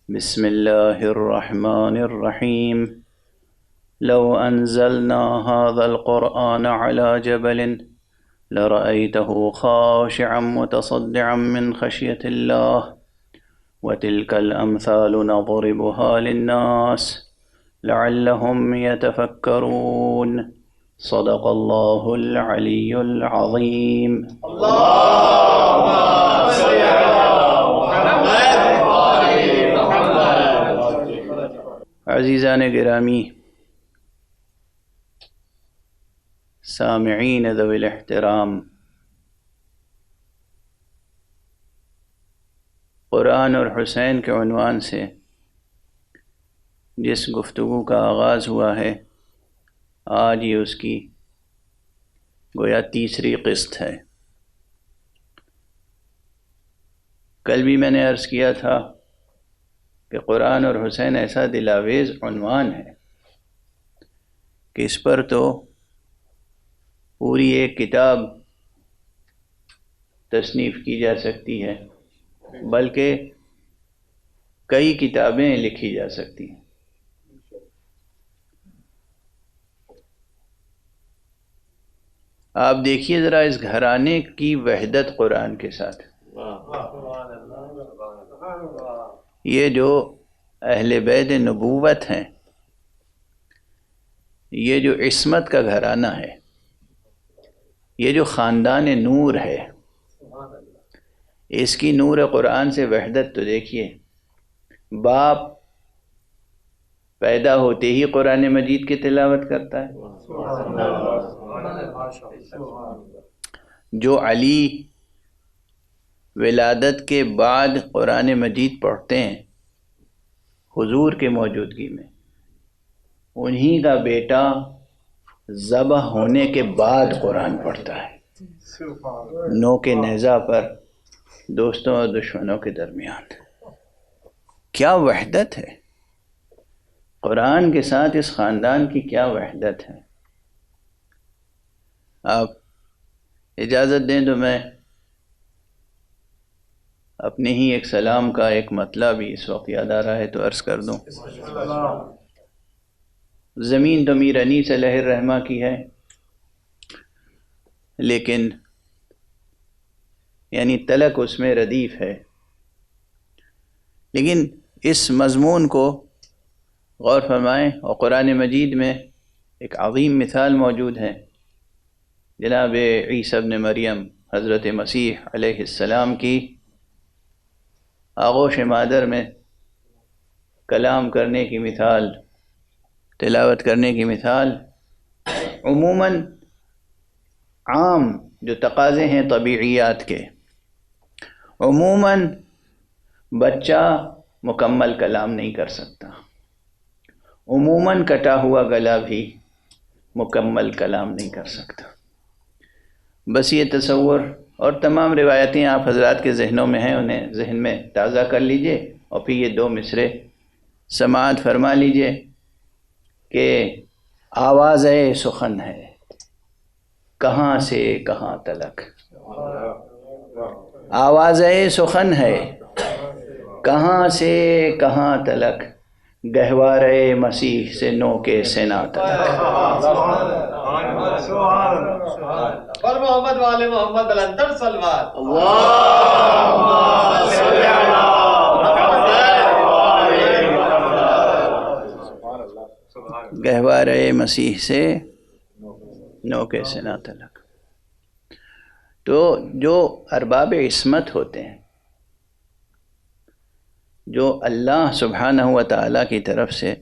بسم الله الرحمن الرحيم. لو أنزلنا هذا القرآن على جبل لرأيته خاشعا متصدعا من خشية الله وتلك الأمثال نضربها للناس لعلهم يتفكرون. صدق الله العلي العظيم. اللهم صل على محمد وآل محمد. عزیزان گرامی، سامعین ذوی الاحترام، قرآن اور حسین کے عنوان سے جس گفتگو کا آغاز ہوا ہے، آج یہ اس کی گویا تیسری قسط ہے۔ کل بھی میں نے عرض کیا تھا کہ قرآن اور حسین ایسا دلاویز عنوان ہے کہ اس پر تو پوری ایک کتاب تصنیف کی جا سکتی ہے، بلکہ کئی کتابیں لکھی جا سکتی ہیں۔ آپ دیکھیے ذرا اس گھرانے کی وحدت قرآن کے ساتھ، یہ جو اہل بیت نبوت ہیں، یہ جو عصمت کا گھرانہ ہے، یہ جو خاندان نور ہے، اس کی نور قرآن سے وحدت تو دیکھیے۔ باپ پیدا ہوتے ہی قرآن مجید کی تلاوت کرتا ہے، جو علی ولادت کے بعد قرآن مجید پڑھتے ہیں حضور کے موجودگی میں، انہی کا بیٹا ذبح ہونے کے بعد قرآن پڑھتا ہے، نو کے نیزہ پر دوستوں اور دشمنوں کے درمیان۔ کیا وحدت ہے قرآن کے ساتھ، اس خاندان کی کیا وحدت ہے۔ آپ اجازت دیں تو میں اپنے ہی ایک سلام کا ایک مطلب بھی اس وقت یاد آ رہا ہے تو عرض کر دوں۔ زمین تو میر انیس علیہ الرحمہ کی ہے، لیکن یعنی تلک اس میں ردیف ہے، لیکن اس مضمون کو غور فرمائیں اور قرآن مجید میں ایک عظیم مثال موجود ہے۔ جناب عیسیٰ ابن مریم حضرت مسیح علیہ السلام کی آغوش مادر میں کلام کرنے کی مثال، تلاوت کرنے کی مثال، عموماً عام جو تقاضے ہیں طبیعیات کے، عموماً بچہ مکمل کلام نہیں کر سکتا، عموماً کٹا ہوا گلا بھی مکمل کلام نہیں کر سکتا۔ بس یہ تصور اور تمام روایتیں آپ حضرات کے ذہنوں میں ہیں، انہیں ذہن میں تازہ کر لیجئے اور پھر یہ دو مصرے سماعت فرما لیجئے کہ آواز سخن ہے کہاں سے کہاں تلک، آواز سخن ہے کہاں سے کہاں تلک، گہوارے مسیح سے نو کے سنا تلک۔ پر محمد والے محمد الانتر صلوات۔ اللہم صل علی محمد، گہوارے مسیح سے نو کے سنا تلک۔ تو جو ارباب عصمت ہوتے ہیں، جو اللہ سبحانہ و تعالیٰ کی طرف سے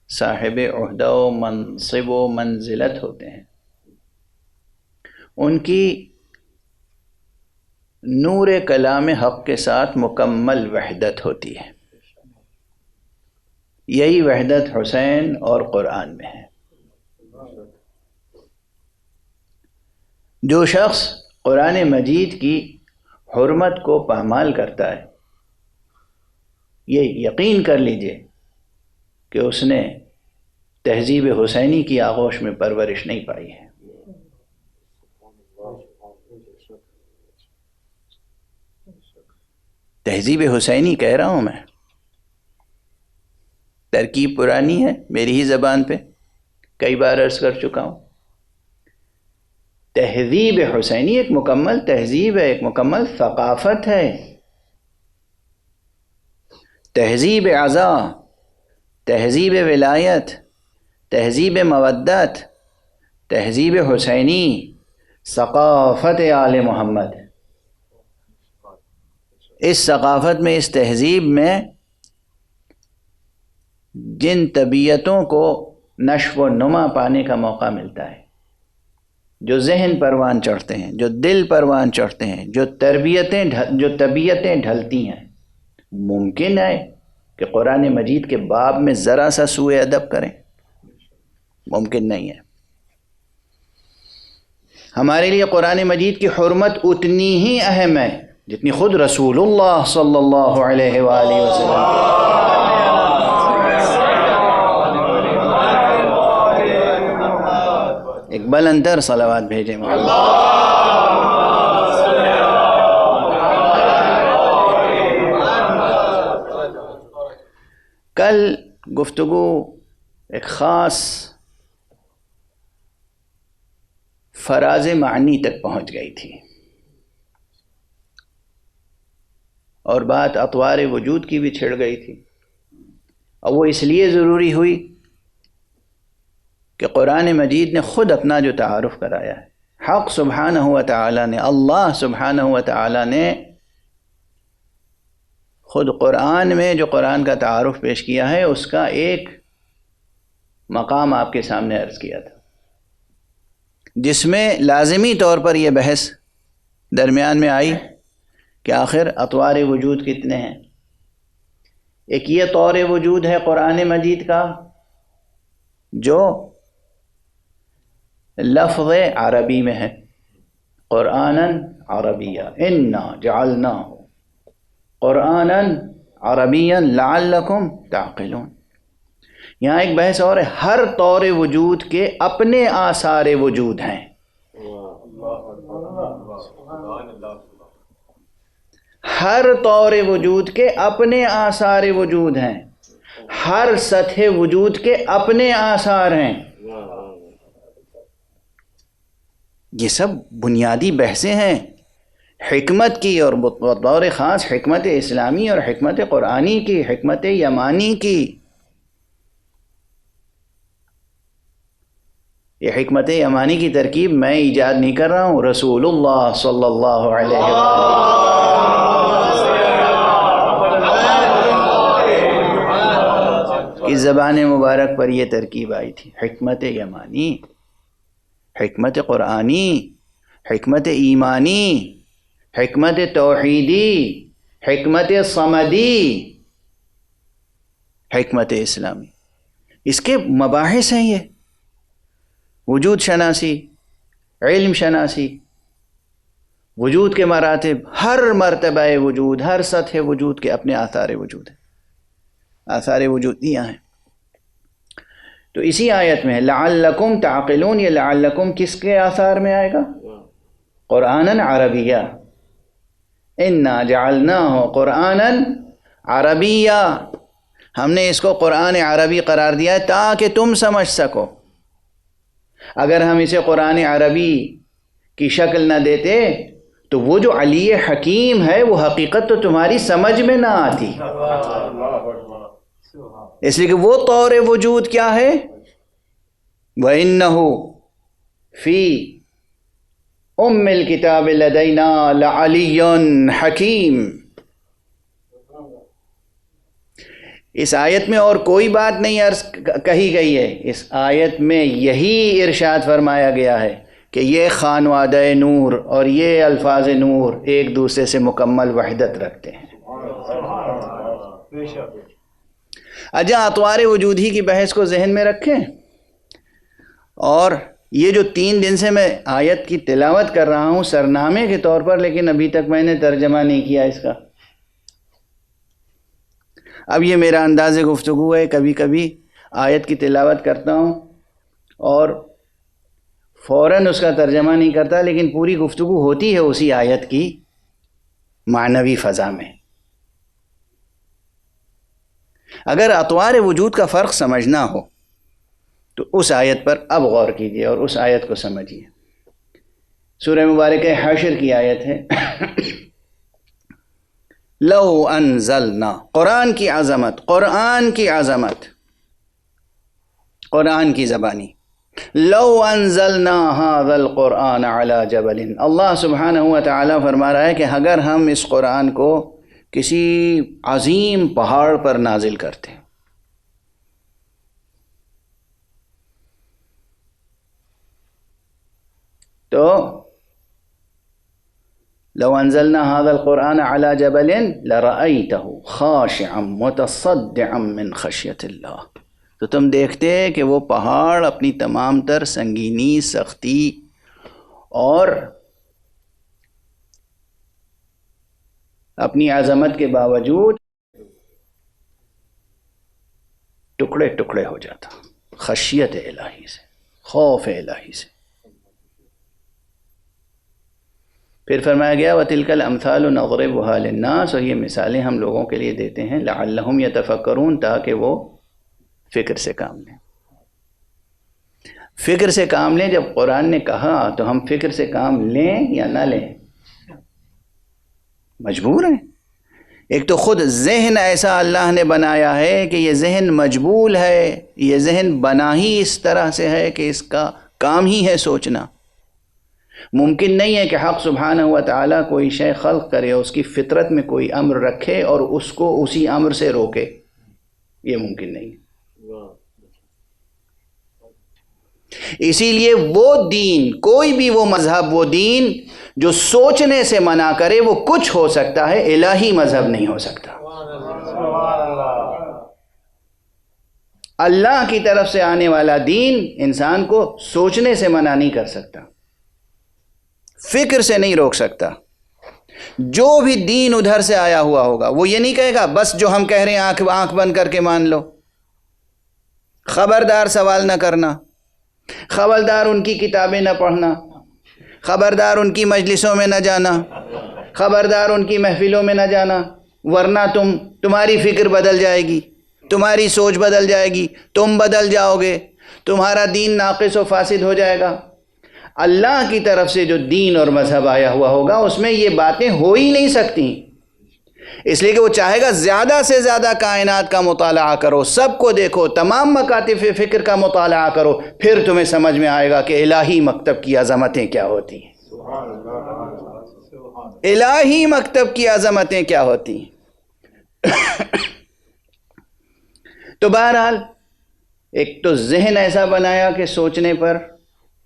صاحب عہدہ و منصب و منزلت ہوتے ہیں، ان کی نور کلام حق کے ساتھ مکمل وحدت ہوتی ہے۔ یہی وحدت حسین اور قرآن میں ہے۔ جو شخص قرآن مجید کی حرمت کو پامال کرتا ہے، یہ یقین کر لیجئے کہ اس نے تہذیب حسینی کی آغوش میں پرورش نہیں پائی ہے۔ تہذیب حسینی کہہ رہا ہوں میں، ترکیب پرانی ہے، میری ہی زبان پہ کئی بار عرض کر چکا ہوں. تہذیب حسینی ایک مکمل تہذیب ہے، ایک مکمل ثقافت ہے. تہذیب عزا، تہذیب ولایت، تہذیب مودت، تہذیب حسینی، ثقافت آل محمد. اس ثقافت میں، اس تہذیب میں جن طبیعتوں کو نشو و نما پانے کا موقع ملتا ہے، جو ذہن پروان چڑھتے ہیں، جو دل پروان چڑھتے ہیں، جو طبیعتیں ڈھلتی ہیں، ممکن ہے کہ قرآن مجید کے باب میں ذرا سا سوء ادب کریں؟ ممکن نہیں ہے. ہمارے لیے قرآن مجید کی حرمت اتنی ہی اہم ہے جتنی خود رسول اللہ صلی اللہ علیہ وآلہ وسلم. ایک بلندر صلوات بھیجیں مولا. کل گفتگو ایک خاص فراز معنی تک پہنچ گئی تھی، اور بات اطوار وجود کی بھی چھڑ گئی تھی، اور وہ اس لیے ضروری ہوئی کہ قرآن مجید نے خود اپنا جو تعارف کرایا ہے، حق سبحانہ و تعالی نے، اللہ سبحانہ و تعالی نے خود قرآن میں جو قرآن کا تعارف پیش کیا ہے، اس کا ایک مقام آپ کے سامنے عرض کیا تھا، جس میں لازمی طور پر یہ بحث درمیان میں آئی کہ آخر اطوار وجود کتنے ہیں. ایک یہ طور وجود ہے قرآن مجید کا جو لفظ عربی میں ہے، قرآنًا عربیہ، انا جعلناہ قرآنًا عربیًا لعلکم تعقلون. یہاں ایک بحث اور ہے، ہر طور وجود کے اپنے آثار وجود ہیں. ہر طور وجود کے اپنے آثار وجود ہیں، ہر سطح وجود کے اپنے آثار ہیں. یہ سب بنیادی بحثیں ہیں حکمت کی، اور بطور خاص حکمت اسلامی اور حکمت قرآنی کی، حکمت یمانی کی. یہ حکمت یمانی کی ترکیب میں ایجاد نہیں کر رہا ہوں، رسول اللہ صلی اللہ علیہ وسلم کی زبان مبارک پر یہ ترکیب آئی تھی. حکمت یمانی، حکمت قرآنی، حکمت ایمانی، حکمت توحیدی، حکمت صمدی، حکمت اسلامی. اس کے مباحث ہیں یہ، وجود شناسی، علم شناسی، وجود کے مراتب، ہر مرتبہ وجود، ہر سطح وجود کے اپنے آثار وجود ہیں. آثار وجود یہاں ہیں. تو اسی آیت میں لعلکم تعقلون، یہ لعلکم کس کے آثار میں آئے گا؟ قرآنًا عربیہ، انا جعلناہ قرآنًا عربیہ. ہم نے اس کو قرآن عربی قرار دیا ہے تاکہ تم سمجھ سکو. اگر ہم اسے قرآن عربی کی شکل نہ دیتے تو وہ جو علی حکیم ہے وہ حقیقت تو تمہاری سمجھ میں نہ آتی. اس لیے کہ وہ طور وجود کیا ہے؟ وَإِنَّهُ فِي أُمِّ الْكِتَابِ لَدَيْنَا لَعَلِيٌّ حَكِيمٌ. اس آیت میں اور کوئی بات نہیں کہی گئی ہے، اس آیت میں یہی ارشاد فرمایا گیا ہے کہ یہ خانوادہ نور اور یہ الفاظ نور ایک دوسرے سے مکمل وحدت رکھتے ہیں. اجا اطوار وجود ہی کی بحث کو ذہن میں رکھیں، اور یہ جو 3 دن سے میں آیت کی تلاوت کر رہا ہوں سرنامے کے طور پر، لیکن ابھی تک میں نے ترجمہ نہیں کیا اس کا. اب یہ میرا انداز گفتگو ہے، کبھی کبھی آیت کی تلاوت کرتا ہوں اور فوراً اس کا ترجمہ نہیں کرتا، لیکن پوری گفتگو ہوتی ہے اسی آیت کی معنوی فضا میں. اگر اطوار وجود کا فرق سمجھنا ہو تو اس آیت پر اب غور کیجیے اور اس آیت کو سمجھیے. سورہ مبارکہ حشر کی آیت ہے. لو انزلنا، قرآن کی عظمت، قرآن کی عظمت، قرآن کی زبانی. لو انزلنا هذا القرآن على جبل، اللہ سبحانہ و تعالیٰ فرما رہا ہے کہ اگر ہم اس قرآن کو کسی عظیم پہاڑ پر نازل کرتے، تو لو انزلنا هذا القرآن على جبل لرأيته خاشعا متصدعا من خشية اللہ، تو تم دیکھتے کہ وہ پہاڑ اپنی تمام تر سنگینی، سختی اور اپنی عظمت کے باوجود ٹکڑے ٹکڑے ہو جاتا، خشیت الہی سے، خوف الہی سے. پھر فرمایا گیا وَتِلْكَ الْأَمْثَالُ نَضْرِبُهَا لِلنَّاسِ، اور یہ مثالیں ہم لوگوں کے لیے دیتے ہیں لَعَلَّهُمْ يَتَفَكَّرُونَ، تاکہ وہ فکر سے کام لیں. فکر سے کام لیں. جب قرآن نے کہا تو ہم فکر سے کام لیں یا نہ لیں؟ مجبور ہیں. ایک تو خود ذہن ایسا اللہ نے بنایا ہے کہ یہ ذہن مجبول ہے، یہ ذہن بنا ہی اس طرح سے ہے کہ اس کا کام ہی ہے سوچنا. ممکن نہیں ہے کہ حق سبحانہ و تعالیٰ کوئی شے خلق کرے، اس کی فطرت میں کوئی امر رکھے اور اس کو اسی امر سے روکے. یہ ممکن نہیں. اسی لیے وہ دین، کوئی بھی وہ مذہب، وہ دین جو سوچنے سے منع کرے وہ کچھ ہو سکتا ہے، الہی مذہب نہیں ہو سکتا. اللہ کی طرف سے آنے والا دین انسان کو سوچنے سے منع نہیں کر سکتا، فکر سے نہیں روک سکتا. جو بھی دین ادھر سے آیا ہوا ہوگا وہ یہ نہیں کہے گا بس جو ہم کہہ رہے ہیں آنکھ بند کر کے مان لو، خبردار سوال نہ کرنا، خبردار ان کی کتابیں نہ پڑھنا، خبردار ان کی مجلسوں میں نہ جانا، خبردار ان کی محفلوں میں نہ جانا، ورنہ تمہاری فکر بدل جائے گی، تمہاری سوچ بدل جائے گی، تم بدل جاؤ گے، تمہارا دین ناقص و فاسد ہو جائے گا. اللہ کی طرف سے جو دین اور مذہب آیا ہوا ہوگا اس میں یہ باتیں ہو ہی نہیں سکتی، اس لیے کہ وہ چاہے گا زیادہ سے زیادہ کائنات کا مطالعہ کرو، سب کو دیکھو، تمام مکاتب فکر کا مطالعہ کرو، پھر تمہیں سمجھ میں آئے گا کہ الہی مکتب کی عظمتیں کیا ہوتی ہیں. الہی مکتب کی عظمتیں کیا ہوتی ہیں. تو بہرحال ایک تو ذہن ایسا بنایا کہ سوچنے پر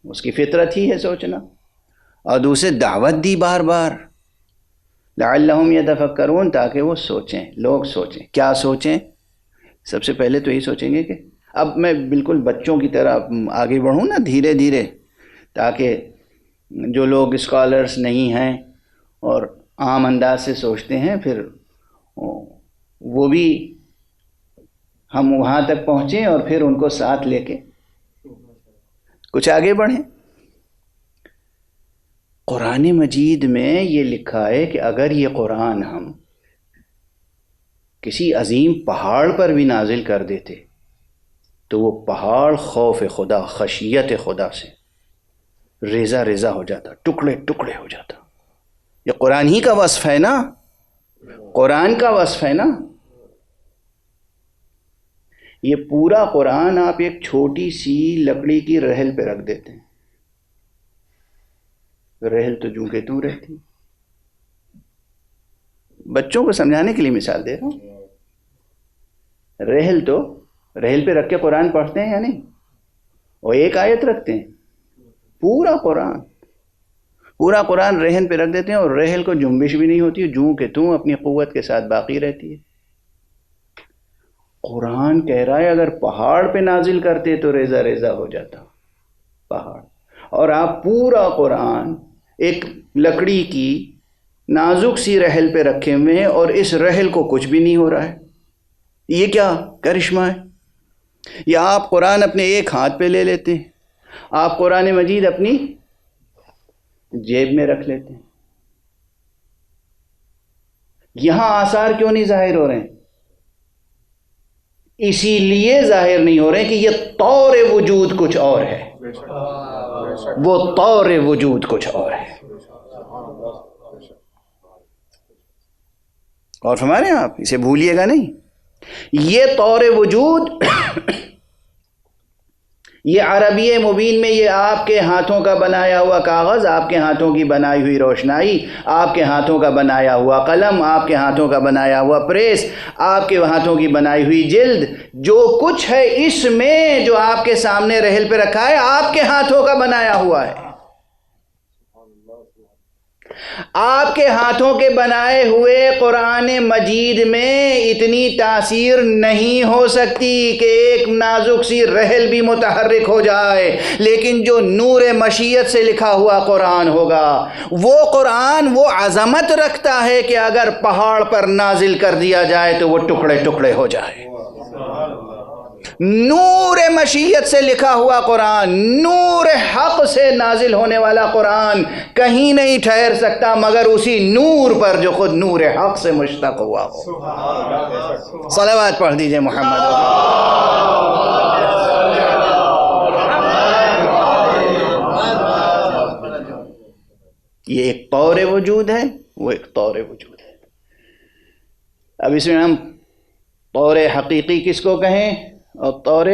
اس کی فطرت ہی ہے سوچنا، اور دوسرے دعوت دی بار بار لعلہم یتفکرون، تاکہ وہ سوچیں، لوگ سوچیں. کیا سوچیں؟ سب سے پہلے تو یہی سوچیں گے کہ اب میں بالکل بچوں کی طرح آگے بڑھوں نا دھیرے دھیرے، تاکہ جو لوگ اسکالرس نہیں ہیں اور عام انداز سے سوچتے ہیں پھر وہ بھی ہم وہاں تک پہنچیں اور پھر ان کو ساتھ لے کے کچھ آگے بڑھیں. قرآن مجید میں یہ لکھا ہے کہ اگر یہ قرآن ہم کسی عظیم پہاڑ پر بھی نازل کر دیتے تو وہ پہاڑ خوف خدا، خشیت خدا سے ریزہ ریزہ ہو جاتا، ٹکڑے ٹکڑے ہو جاتا. یہ قرآن ہی کا وصف ہے نا، قرآن کا وصف ہے نا. یہ پورا قرآن آپ ایک چھوٹی سی لکڑی کی رحل پہ رکھ دیتے ہیں، رحل تو جوں کہ توں رہتی. بچوں کو سمجھانے کے لیے مثال دے رہا ہوں. رحل پہ رکھ کے قرآن پڑھتے ہیں یا نہیں؟ اور ایک آیت رکھتے ہیں، پورا قرآن رحل پہ رکھ دیتے ہیں، اور رحل کو جنبش بھی نہیں ہوتی، جوں کہ توں اپنی قوت کے ساتھ باقی رہتی ہے. قرآن کہہ رہا ہے اگر پہاڑ پہ نازل کرتے تو ریزہ ریزہ ہو جاتا پہاڑ، اور آپ پورا قرآن ایک لکڑی کی نازک سی رحل پہ رکھے ہوئے ہیں اور اس رحل کو کچھ بھی نہیں ہو رہا ہے. یہ کیا کرشمہ ہے؟ یا آپ قرآن اپنے ایک ہاتھ پہ لے لیتے ہیں، آپ قرآن مجید اپنی جیب میں رکھ لیتے ہیں. یہاں آثار کیوں نہیں ظاہر ہو رہے ہیں؟ اسی لیے ظاہر نہیں ہو رہے کہ یہ طور وجود کچھ اور ہے، وہ طور وجود کچھ اور ہے۔ اور ہمارے آپ اسے بھولیے گا نہیں، یہ طور وجود یہ عربی مبین میں یہ آپ کے ہاتھوں کا بنایا ہوا کاغذ، آپ کے ہاتھوں کی بنائی ہوئی روشنائی، آپ کے ہاتھوں کا بنایا ہوا قلم، آپ کے ہاتھوں کا بنایا ہوا پریس، آپ کے ہاتھوں کی بنائی ہوئی جلد، جو کچھ ہے اس میں جو آپ کے سامنے رحل پہ رکھا ہے آپ کے ہاتھوں کا بنایا ہوا ہے۔ آپ کے ہاتھوں کے بنائے ہوئے قرآن مجید میں اتنی تاثیر نہیں ہو سکتی کہ ایک نازک سی رحل بھی متحرک ہو جائے، لیکن جو نور مشیت سے لکھا ہوا قرآن ہوگا، وہ قرآن وہ عظمت رکھتا ہے کہ اگر پہاڑ پر نازل کر دیا جائے تو وہ ٹکڑے ٹکڑے ہو جائے۔ نور مشیت سے لکھا ہوا قرآن، نور حق سے نازل ہونے والا قرآن کہیں نہیں ٹھہر سکتا مگر اسی نور پر جو خود نور حق سے مشتق ہوا ہو۔ صلوات پڑھ دیجئے محمد۔ یہ ایک طور وجود ہے، وہ ایک طور وجود ہے۔ اب اس میں ہم طور حقیقی کس کو کہیں اور طور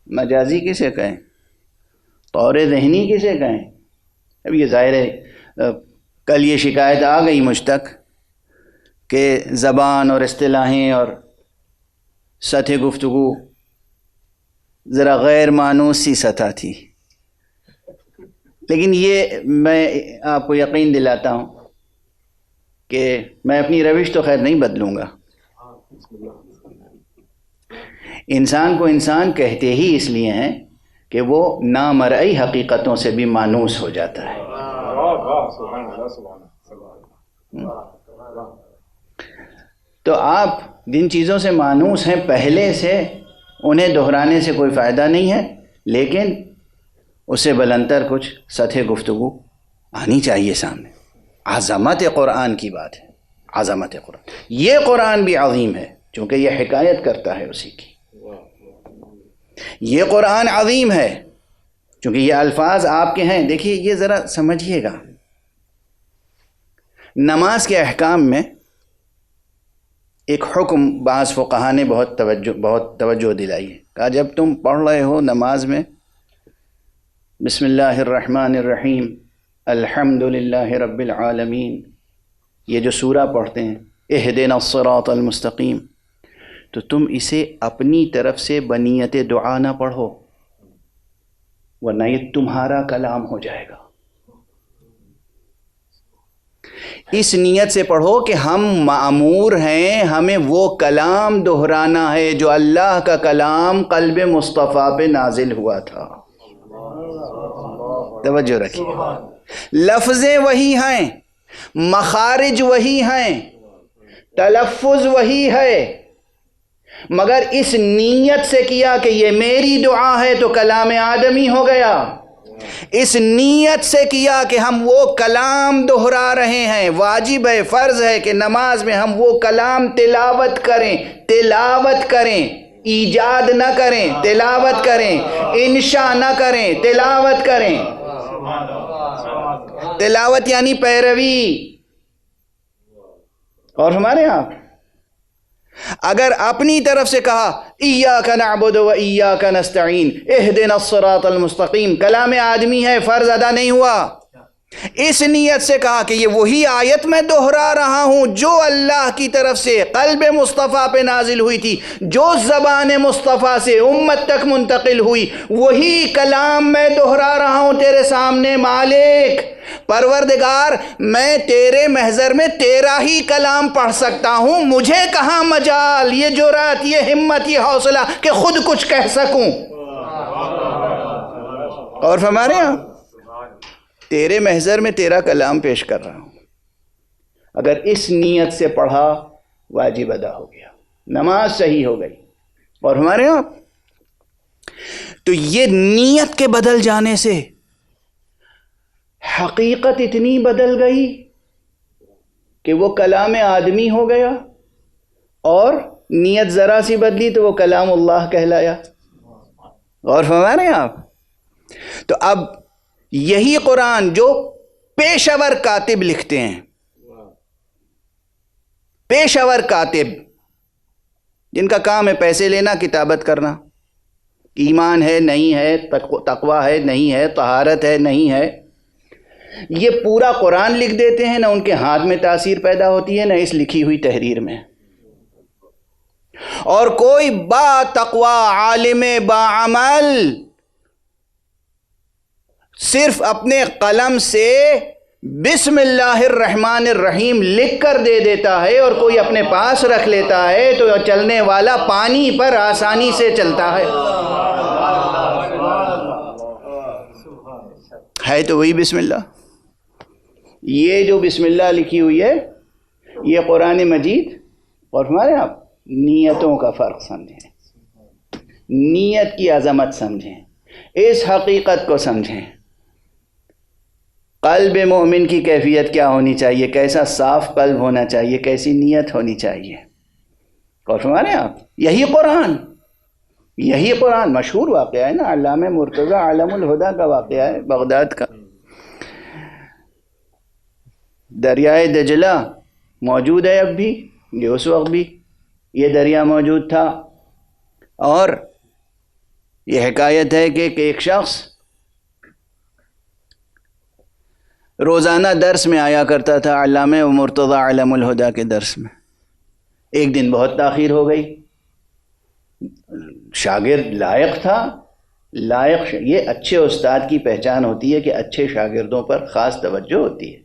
مجازی کسے کہیں، طور ذہنی کسے کہیں؟ اب یہ ظاہر ہے کل یہ شکایت آ گئی مجھ تک کہ زبان اور اصطلاحیں اور سطح گفتگو ذرا غیر مانوس سی سطح تھی، لیکن یہ میں آپ کو یقین دلاتا ہوں کہ میں اپنی روش تو خیر نہیں بدلوں گا۔ انسان کو انسان کہتے ہی اس لیے ہیں کہ وہ نامرئی حقیقتوں سے بھی مانوس ہو جاتا ہے۔ تو آپ جن چیزوں سے مانوس ہیں پہلے سے انہیں دہرانے سے کوئی فائدہ نہیں ہے، لیکن اس سے بلندر کچھ سطح گفتگو آنی چاہیے سامنے۔ عظمت قرآن کی بات ہے، عظمت قرآن، یہ قرآن بھی عظیم ہے چونکہ یہ حکایت کرتا ہے اسی کی۔ یہ قرآن عظیم ہے چونکہ یہ الفاظ آپ کے ہیں۔ دیکھیے یہ ذرا سمجھیے گا، نماز کے احکام میں ایک حکم بعض فقہا نے بہت توجہ دلائی ہے، کہا جب تم پڑھ رہے ہو نماز میں بسم اللہ الرحمن الرحیم الحمد للہ رب العالمین، یہ جو سورہ پڑھتے ہیں اہدنا الصراط المستقیم، تو تم اسے اپنی طرف سے بنیت دعا نہ پڑھو ورنہ یہ تمہارا کلام ہو جائے گا۔ اس نیت سے پڑھو کہ ہم مأمور ہیں، ہمیں وہ کلام دہرانا ہے جو اللہ کا کلام قلب مصطفیٰ پہ نازل ہوا تھا۔ توجہ رکھیے، لفظیں وہی ہیں، مخارج وہی ہیں، تلفظ وہی ہے، مگر اس نیت سے کیا کہ یہ میری دعا ہے تو کلام آدمی ہو گیا۔ اس نیت سے کیا کہ ہم وہ کلام دہرا رہے ہیں، واجب ہے، فرض ہے کہ نماز میں ہم وہ کلام تلاوت کریں، ایجاد نہ کریں، تلاوت کریں، انشاء نہ کریں، تلاوت کریں۔ تلاوت یعنی پیروی۔ اور ہمارے ہاں اگر اپنی طرف سے کہا ایاک نعبد و ایاک نستعین اہدنا الصراط المستقیم، کلام آدمی ہے، فرض ادا نہیں ہوا۔ اس نیت سے کہا کہ یہ وہی آیت میں دہرا رہا ہوں جو اللہ کی طرف سے قلب مصطفیٰ پہ نازل ہوئی تھی، جو زبان مصطفیٰ سے امت تک منتقل ہوئی، وہی کلام میں دہرا رہا ہوں تیرے سامنے مالک پروردگار، میں تیرے محضر میں تیرا ہی کلام پڑھ سکتا ہوں، مجھے کہاں مجال، یہ جرات، یہ ہمت، یہ حوصلہ کہ خود کچھ کہہ سکوں۔ اور ہمارے ہاں تیرے محضر میں تیرا کلام پیش کر رہا ہوں، اگر اس نیت سے پڑھا واجب ادا ہو گیا، نماز صحیح ہو گئی۔ اور ہمارے ہاں تو یہ نیت کے بدل جانے سے حقیقت اتنی بدل گئی کہ وہ کلام آدمی ہو گیا اور نیت ذرا سی بدلی تو وہ کلام اللہ کہلایا. غور فرما رہے ہیں آپ؟ تو اب یہی قرآن جو پیشور کاتب لکھتے ہیں، پیشور کاتب جن کا کام ہے پیسے لینا، کتابت کرنا، ایمان ہے نہیں ہے، تقویٰ ہے نہیں ہے، طہارت ہے نہیں ہے، یہ پورا قرآن لکھ دیتے ہیں. نہ ان کے ہاتھ میں تاثیر پیدا ہوتی ہے، نہ اس لکھی ہوئی تحریر میں. اور کوئی با تقویٰ عالم با عمل صرف اپنے قلم سے بسم اللہ الرحمن الرحیم لکھ کر دے دیتا ہے اور کوئی اپنے پاس رکھ لیتا ہے تو چلنے والا پانی پر آسانی سے چلتا ہے. ہے تو وہی بسم اللہ. یہ جو بسم اللہ لکھی ہوئی ہے یہ قرآن مجید. اور ہمارے آپ نیتوں کا فرق سمجھیں، نیت کی عظمت سمجھیں، اس حقیقت کو سمجھیں. قلب مومن کی کیفیت کیا ہونی چاہیے، کیسا صاف قلب ہونا چاہیے، کیسی نیت ہونی چاہیے. اور ہمارے آپ یہی قرآن مشہور واقعہ ہے نا، علامہ مرتضی عالم الہدا کا واقعہ ہے بغداد کا. دریائے دجلہ موجود ہے اب بھی، یہ اس وقت بھی یہ دریا موجود تھا. اور یہ حکایت ہے کہ ایک شخص روزانہ درس میں آیا کرتا تھا، علامہ مرتضی عالم الہدا کے درس میں. ایک دن بہت تاخیر ہو گئی. شاگرد لائق تھا، یہ اچھے استاد کی پہچان ہوتی ہے کہ اچھے شاگردوں پر خاص توجہ ہوتی ہے.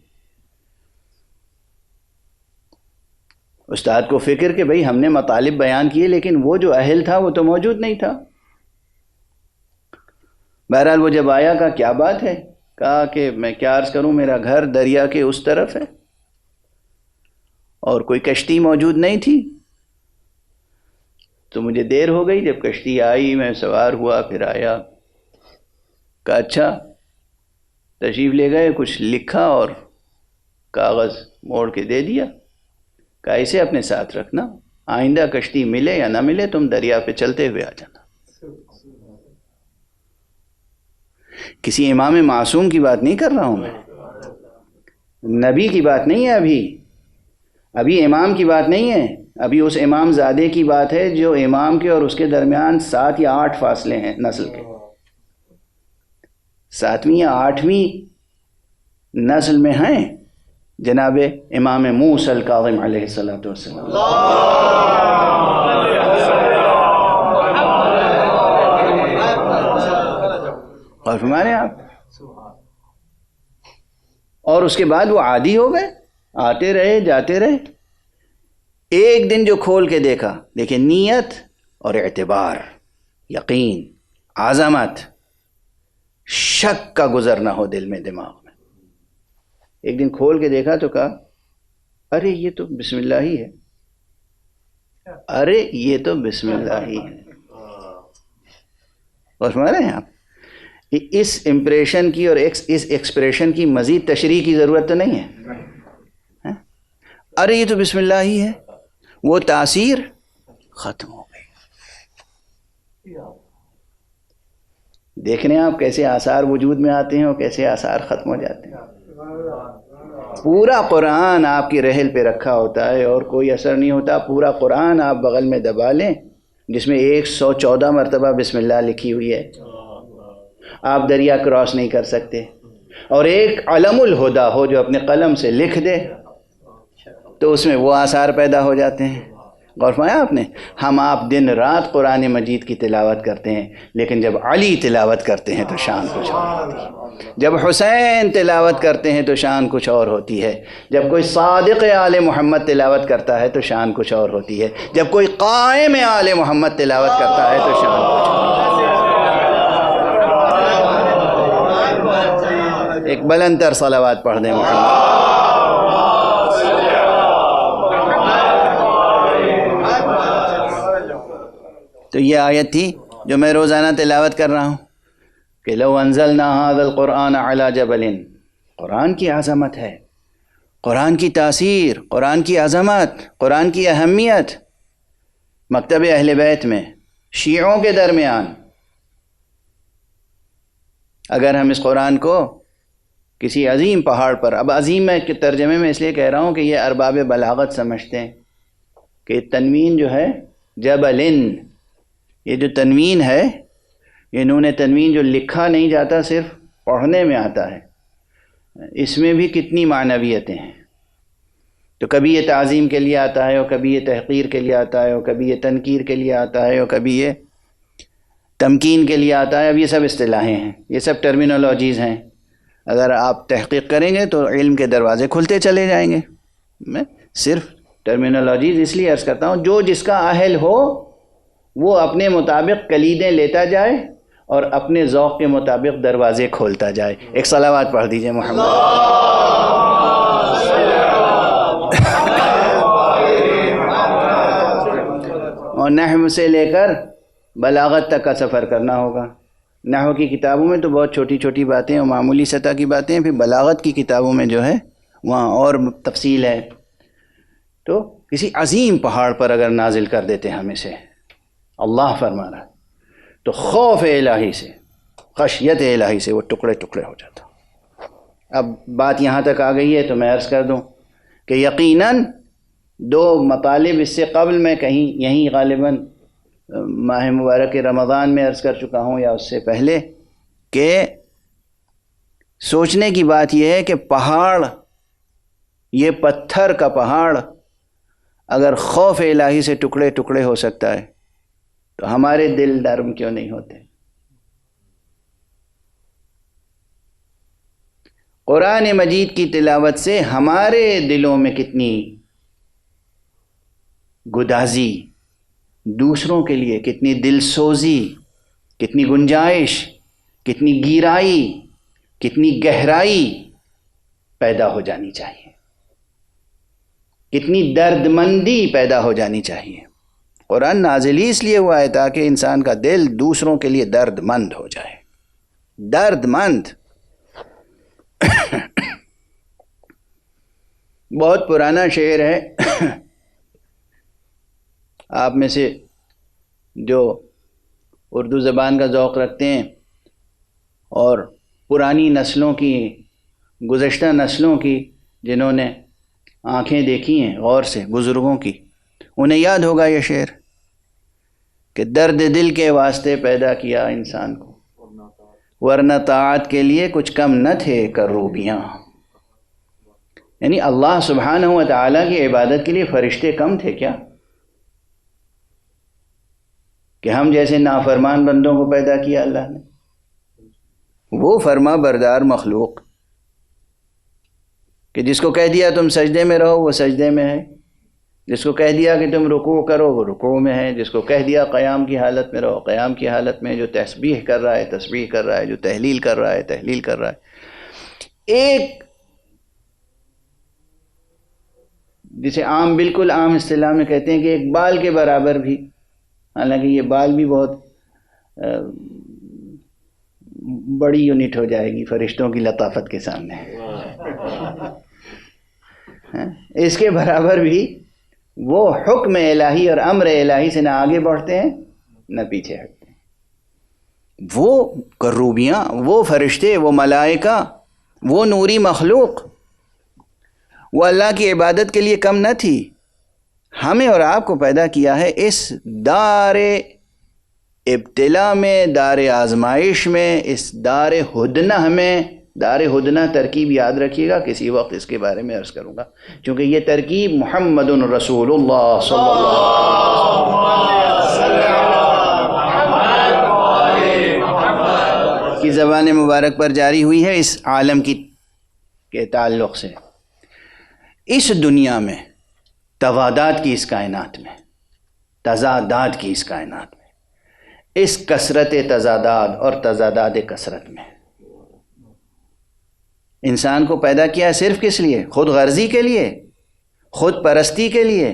استاد کو فکر کہ بھئی ہم نے مطالب بیان کیے لیکن وہ جو اہل تھا وہ تو موجود نہیں تھا. بہرحال وہ جب آیا کہا کیا بات ہے؟ کہا کہ میں کیا عرض کروں، میرا گھر دریا کے اس طرف ہے اور کوئی کشتی موجود نہیں تھی، تو مجھے دیر ہو گئی. جب کشتی آئی میں سوار ہوا، پھر آیا. کہا اچھا. تشریف لے گئے، کچھ لکھا اور کاغذ موڑ کے دے دیا. کہا اسے اپنے ساتھ رکھنا، آئندہ کشتی ملے یا نہ ملے تم دریا پہ چلتے ہوئے آ جانا. کسی امام معصوم کی بات نہیں کر رہا ہوں میں، نبی کی بات نہیں ہے، ابھی امام کی بات نہیں ہے، ابھی اس امام زادے کی بات ہے جو امام کے اور اس کے درمیان 7 یا 8 فاصلے ہیں نسل کے. 7ویں یا 8ویں نسل میں ہیں جناب امام موسیٰ الکاظم علیہ الصلوۃ والسلام. اور فرمانے آپ، اور اس کے بعد وہ عادی ہو گئے، آتے رہے جاتے رہے. ایک دن جو کھول کے دیکھا، دیکھیں نیت اور اعتبار، یقین، عظمت، شک کا گزر نہ ہو دل میں دماغ میں. ایک دن کھول کے دیکھا تو کہا ارے یہ تو بسم اللہ ہی ہے، ارے یہ تو بسم اللہ ہی ہے. اور سمجھ رہے ہیں آپ، اس امپریشن کی اور اس ایکسپریشن کی مزید تشریح کی ضرورت تو نہیں ہے. ارے یہ تو بسم اللہ ہی ہے، وہ تاثیر ختم ہو گئی. دیکھنے آپ کیسے آثار وجود میں آتے ہیں اور کیسے آثار ختم ہو جاتے ہیں. پورا قرآن آپ کی رحل پہ رکھا ہوتا ہے اور کوئی اثر نہیں ہوتا. پورا قرآن آپ بغل میں دبا لیں جس میں 114 مرتبہ بسم اللہ لکھی ہوئی ہے، آپ دریا کراس نہیں کر سکتے. اور ایک علم الہدا ہو جو اپنے قلم سے لکھ دے تو اس میں وہ آثار پیدا ہو جاتے ہیں. غور فرمایا آپ نے؟ ہم آپ دن رات قرآن مجید کی تلاوت کرتے ہیں، لیکن جب علی تلاوت کرتے ہیں تو شان کچھ اور ہوتی ہے، جب حسین تلاوت کرتے ہیں تو شان کچھ اور ہوتی ہے، جب کوئی صادق آل محمد تلاوت کرتا ہے تو شان کچھ اور ہوتی ہے، جب کوئی قائم آل محمد تلاوت کرتا ہے تو شان کچھ اور ہوتی ہے. ایک بلند تر صلوات پڑھ دیں محمد. تو یہ آیت تھی جو میں روزانہ تلاوت کر رہا ہوں کہ لو انزلنا هذا القرآن على جبل. قرآن کی عظمت ہے، قرآن کی تاثیر، قرآن کی عظمت، قرآن کی اہمیت مکتب اہل بیت میں، شیعوں کے درمیان، اگر ہم اس قرآن کو کسی عظیم پہاڑ پر، اب عظیم میں کے ترجمے میں اس لیے کہہ رہا ہوں کہ یہ ارباب بلاغت سمجھتے ہیں کہ تنوین جو ہے جبلن، یہ جو تنوین ہے، یہ نون تنوین جو لکھا نہیں جاتا صرف پڑھنے میں آتا ہے، اس میں بھی کتنی معنویتیں ہیں. تو کبھی یہ تعظیم کے لیے آتا ہے، اور کبھی یہ تحقیر کے لیے آتا ہے، اور کبھی یہ تنکیر کے لیے آتا ہے، اور کبھی یہ تمکین کے لیے آتا ہے. اب یہ سب اصطلاحیں ہیں، یہ سب ٹرمینالوجیز ہیں. اگر آپ تحقیق کریں گے تو علم کے دروازے کھلتے چلے جائیں گے. میں صرف ٹرمینالوجیز اس لیے عرض کرتا ہوں، جو جس کا اہل ہو وہ اپنے مطابق کلیدیں لیتا جائے اور اپنے ذوق کے مطابق دروازے کھولتا جائے. ایک صلوات پڑھ دیجئے محمد. اور نحو سے لے کر بلاغت تک کا سفر کرنا ہوگا. نحو کی کتابوں میں تو بہت چھوٹی چھوٹی باتیں اور معمولی سطح کی باتیں ہیں، پھر بلاغت کی کتابوں میں جو ہے وہاں اور تفصیل ہے. تو کسی عظیم پہاڑ پر اگر نازل کر دیتے ہم اسے، اللہ فرما رہا ہے، تو خوف الہی سے، خشیت الہی سے وہ ٹکڑے ٹکڑے ہو جاتا. اب بات یہاں تک آ گئی ہے تو میں عرض کر دوں کہ یقیناً دو مطالب اس سے قبل میں کہیں یہیں غالباً ماہ مبارک رمضان میں عرض کر چکا ہوں یا اس سے پہلے، کہ سوچنے کی بات یہ ہے کہ پہاڑ، یہ پتھر کا پہاڑ اگر خوف الہی سے ٹکڑے ٹکڑے ہو سکتا ہے تو ہمارے دل نرم کیوں نہیں ہوتے؟ قرآن مجید کی تلاوت سے ہمارے دلوں میں کتنی گدازی، دوسروں کے لیے کتنی دل سوزی، کتنی گنجائش، کتنی گہرائی، کتنی گہرائی پیدا ہو جانی چاہیے، کتنی درد مندی پیدا ہو جانی چاہیے. قرآن نازل ہی اس لیے ہوا ہے تاکہ انسان کا دل دوسروں کے لیے درد مند ہو جائے. درد مند. بہت پرانا شعر ہے، آپ میں سے جو اردو زبان کا ذوق رکھتے ہیں اور پرانی نسلوں کی، گزشتہ نسلوں کی جنہوں نے آنکھیں دیکھی ہیں غور سے، بزرگوں کی، انہیں یاد ہوگا یہ شعر کہ درد دل کے واسطے پیدا کیا انسان کو، ورنہ طاعت کے لیے کچھ کم نہ تھے کروبیاں. یعنی اللہ سبحانہ و تعالیٰ کی عبادت کے لیے فرشتے کم تھے کیا کہ ہم جیسے نافرمان بندوں کو پیدا کیا اللہ نے؟ وہ فرما بردار مخلوق کہ جس کو کہہ دیا تم سجدے میں رہو وہ سجدے میں ہے، جس کو کہہ دیا کہ تم رکوع کرو وہ رکوع میں ہے، جس کو کہہ دیا قیام کی حالت میں رہو قیام کی حالت میں، جو تسبیح کر رہا ہے تسبیح کر رہا ہے، جو تحلیل کر رہا ہے تحلیل کر رہا ہے. ایک جسے عام، بالکل عام اصطلاح میں کہتے ہیں کہ ایک بال کے برابر بھی، حالانکہ یہ بال بھی بہت بڑی یونٹ ہو جائے گی فرشتوں کی لطافت کے سامنے، اس کے برابر بھی وہ حکم الہی اور امر الہی سے نہ آگے بڑھتے ہیں نہ پیچھے ہٹتے ہیں. وہ کروبیاں، وہ فرشتے، وہ ملائکہ، وہ نوری مخلوق، وہ اللہ کی عبادت کے لیے کم نہ تھی. ہمیں اور آپ کو پیدا کیا ہے اس دار ابتلا میں، دار آزمائش میں، اس دار ہدنہ میں. دار ہدنہ ترکیب یاد رکھیے گا، کسی وقت اس کے بارے میں عرض کروں گا، کیونکہ یہ ترکیب محمد رسول اللہ صلی اللہ کی زبان مبارک پر جاری ہوئی ہے اس عالم کی کے تعلق سے. اس دنیا میں، تضادات کی اس کائنات میں، تضادات کی اس کائنات میں، اس کثرت تضادات اور تضادات کثرت میں انسان کو پیدا کیا ہے صرف کس لیے؟ خود غرضی کے لیے، خود پرستی کے لیے؟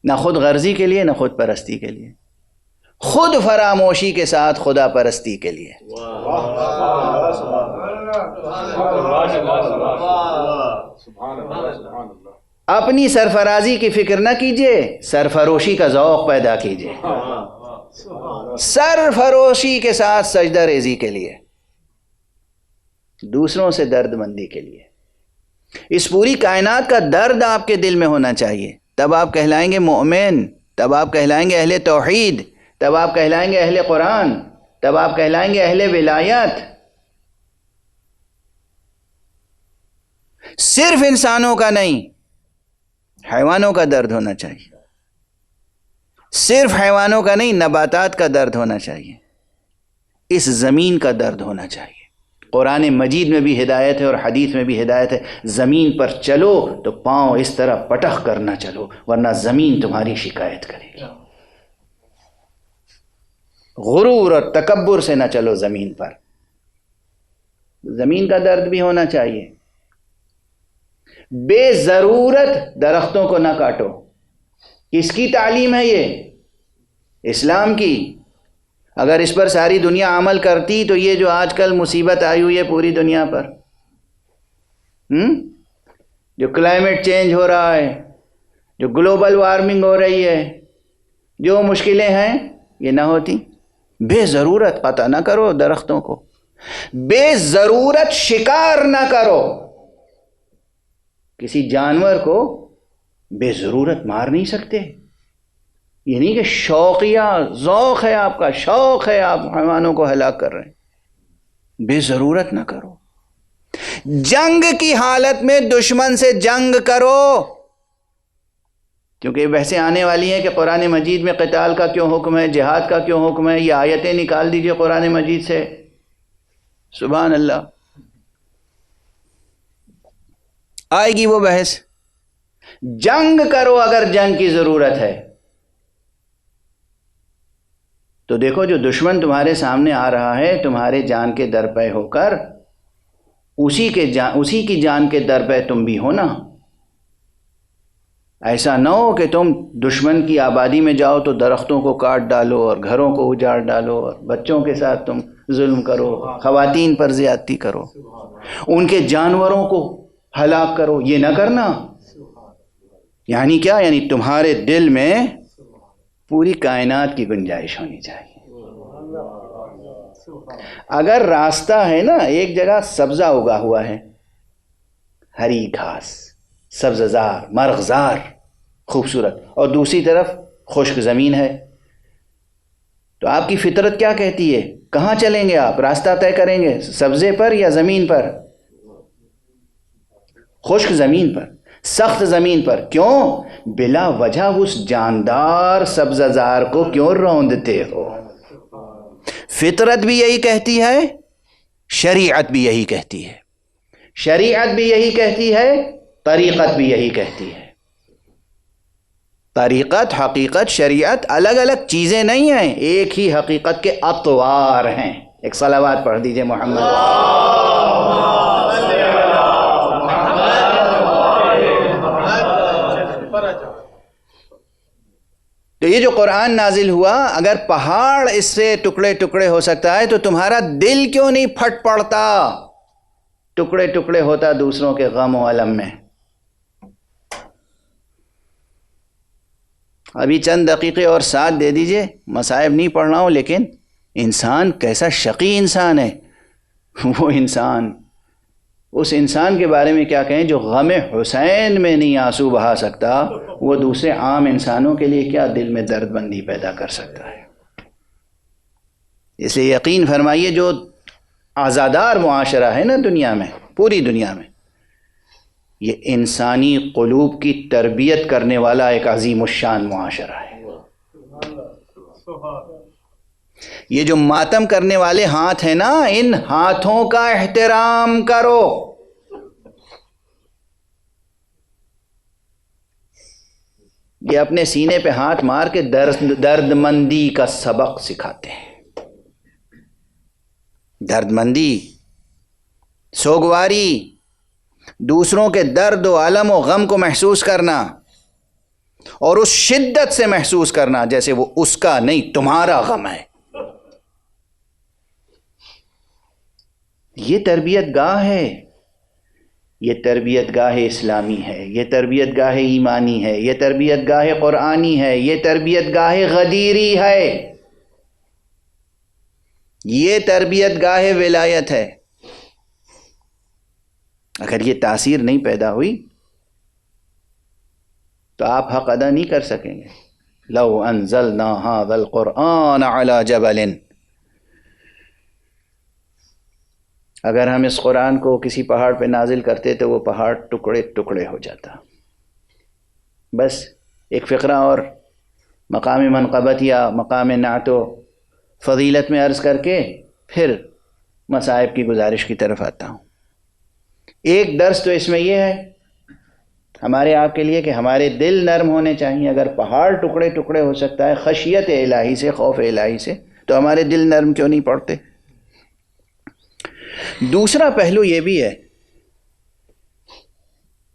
نہ خود غرضی کے لیے نہ خود پرستی کے لیے، خود فراموشی کے ساتھ خدا پرستی کے لیے. اپنی سرفرازی کی فکر نہ کیجیے، سرفروشی کا ذوق پیدا کیجیے، سرفروشی کے ساتھ سجدہ ریزی کے لیے، دوسروں سے درد مندی کے لیے۔ اس پوری کائنات کا درد آپ کے دل میں ہونا چاہیے، تب آپ کہلائیں گے مومن، تب آپ کہلائیں گے اہل توحید، تب آپ کہلائیں گے اہل قرآن، تب آپ کہلائیں گے اہل ولایت۔ صرف انسانوں کا نہیں، حیوانوں کا درد ہونا چاہیے، صرف حیوانوں کا نہیں، نباتات کا درد ہونا چاہیے، اس زمین کا درد ہونا چاہیے۔ قرآن مجید میں بھی ہدایت ہے اور حدیث میں بھی ہدایت ہے، زمین پر چلو تو پاؤں اس طرح پٹخ کر نہ چلو ورنہ زمین تمہاری شکایت کرے گی۔ غرور اور تکبر سے نہ چلو زمین پر، زمین کا درد بھی ہونا چاہیے۔ بے ضرورت درختوں کو نہ کاٹو، کس کی تعلیم ہے یہ؟ اسلام کی۔ اگر اس پر ساری دنیا عمل کرتی تو یہ جو آج کل مصیبت آئی ہوئی ہے پوری دنیا پر، جو کلائمیٹ چینج ہو رہا ہے، جو گلوبل وارمنگ ہو رہی ہے، جو مشکلیں ہیں، یہ نہ ہوتی۔ بے ضرورت قطع نہ کرو درختوں کو، بے ضرورت شکار نہ کرو، کسی جانور کو بے ضرورت مار نہیں سکتے۔ یہ نہیں کہ شوقیہ ذوق ہے آپ کا، شوق ہے، آپ حیوانوں کو ہلاک کر رہے ہیں۔ بے ضرورت نہ کرو۔ جنگ کی حالت میں دشمن سے جنگ کرو، کیونکہ یہ بحثیں آنے والی ہیں کہ قرآن مجید میں قتال کا کیوں حکم ہے، جہاد کا کیوں حکم ہے، یہ آیتیں نکال دیجئے قرآن مجید سے۔ سبحان اللہ، آئے گی وہ بحث۔ جنگ کرو اگر جنگ کی ضرورت ہے تو دیکھو جو دشمن تمہارے سامنے آ رہا ہے تمہارے جان کے در پہ ہو کر، اسی کی جان کے در پہ تم بھی ہو نا۔ ایسا نہ ہو کہ تم دشمن کی آبادی میں جاؤ تو درختوں کو کاٹ ڈالو اور گھروں کو اجاڑ ڈالو اور بچوں کے ساتھ تم ظلم کرو، خواتین پر زیادتی کرو، ان کے جانوروں کو ہلاک کرو۔ یہ نہ کرنا۔ یعنی کیا؟ یعنی تمہارے دل میں پوری کائنات کی گنجائش ہونی چاہیے۔ اگر راستہ ہے نا، ایک جگہ سبزہ اگا ہوا ہے، ہری گھاس، سبززار، مرغزار، خوبصورت، اور دوسری طرف خشک زمین ہے، تو آپ کی فطرت کیا کہتی ہے؟ کہاں چلیں گے آپ؟ راستہ طے کریں گے سبزے پر یا زمین پر؟ خشک زمین پر، سخت زمین پر۔ کیوں؟ بلا وجہ اس جاندار سبززار کو کیوں روندتے ہو؟ فطرت بھی یہی کہتی ہے، شریعت بھی یہی کہتی ہے، شریعت بھی یہی کہتی ہے، طریقت بھی یہی کہتی ہے۔ طریقت، حقیقت، شریعت الگ الگ چیزیں نہیں ہیں، ایک ہی حقیقت کے اطوار ہیں۔ ایک صلوات پڑھ دیجئے محمد۔ تو یہ جو قرآن نازل ہوا، اگر پہاڑ اس سے ٹکڑے ٹکڑے ہو سکتا ہے تو تمہارا دل کیوں نہیں پھٹ پڑتا، ٹکڑے ٹکڑے ہوتا دوسروں کے غم و الم میں؟ ابھی چند دقیقے اور ساتھ دے دیجئے، مصائب نہیں پڑھ رہا ہوں، لیکن انسان کیسا شقی انسان ہے وہ انسان، اس انسان کے بارے میں کیا کہیں جو غم حسین میں نہیں آنسو بہا سکتا، وہ دوسرے عام انسانوں کے لیے کیا دل میں درد بندی پیدا کر سکتا ہے؟ اس لیے یقین فرمائیے جو آزادار معاشرہ ہے نا دنیا میں، پوری دنیا میں، یہ انسانی قلوب کی تربیت کرنے والا ایک عظیم الشان معاشرہ ہے۔ یہ جو ماتم کرنے والے ہاتھ ہیں نا، ان ہاتھوں کا احترام کرو۔ یہ اپنے سینے پہ ہاتھ مار کے درد مندی کا سبق سکھاتے ہیں۔ درد مندی، سوگواری، دوسروں کے درد و الم و غم کو محسوس کرنا اور اس شدت سے محسوس کرنا جیسے وہ اس کا نہیں تمہارا غم ہے۔ یہ تربیت گاہ ہے۔ یہ تربیت گاہ اسلامی ہے، یہ تربیت گاہ ایمانی ہے، یہ تربیت گاہ قرآنی ہے، یہ تربیت گاہ غدیری ہے، یہ تربیت گاہ ولایت ہے۔ اگر یہ تاثیر نہیں پیدا ہوئی تو آپ حق ادا نہیں کر سکیں گے۔ لو انزلنا هذا القرآن على جبل، اگر ہم اس قرآن کو کسی پہاڑ پہ نازل کرتے تو وہ پہاڑ ٹکڑے ٹکڑے ہو جاتا۔ بس ایک فقرہ اور مقام منقبت یا مقام نعت و فضیلت میں عرض کر کے پھر مصائب کی گزارش کی طرف آتا ہوں۔ ایک درس تو اس میں یہ ہے ہمارے آپ کے لیے کہ ہمارے دل نرم ہونے چاہیے۔ اگر پہاڑ ٹکڑے ٹکڑے ہو سکتا ہے خشیت الہی سے، خوف الہی سے، تو ہمارے دل نرم کیوں نہیں پڑتے؟ دوسرا پہلو یہ بھی ہے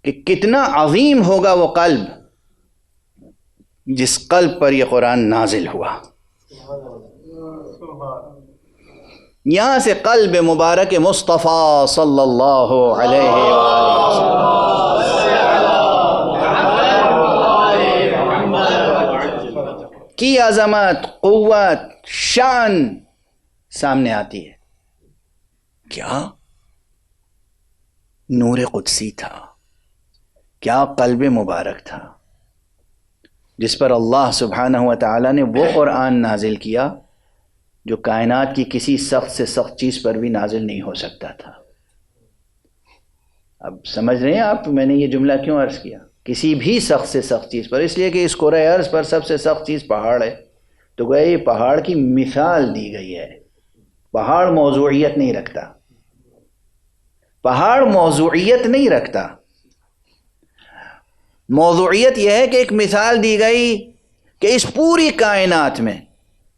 کہ کتنا عظیم ہوگا وہ قلب جس قلب پر یہ قرآن نازل ہوا۔ یہاں سے قلب مبارک مصطفیٰ صلی اللہ علیہ وسلم کی عظمت، قوت، شان سامنے آتی ہے۔ کیا نور قدسی تھا، کیا قلب مبارک تھا جس پر اللہ سبحانہ و تعالیٰ نے وہ قرآن نازل کیا جو کائنات کی کسی سخت سے سخت چیز پر بھی نازل نہیں ہو سکتا تھا۔ اب سمجھ رہے ہیں آپ میں نے یہ جملہ کیوں عرض کیا؟ کسی بھی سخت سے سخت چیز پر، اس لیے کہ اس کرۂ ارض پر سب سے سخت چیز پہاڑ ہے، تو گویا یہ پہاڑ کی مثال دی گئی ہے۔ پہاڑ موضوعیت نہیں رکھتا، پہاڑ موضوعیت نہیں رکھتا، موضوعیت یہ ہے کہ ایک مثال دی گئی کہ اس پوری کائنات میں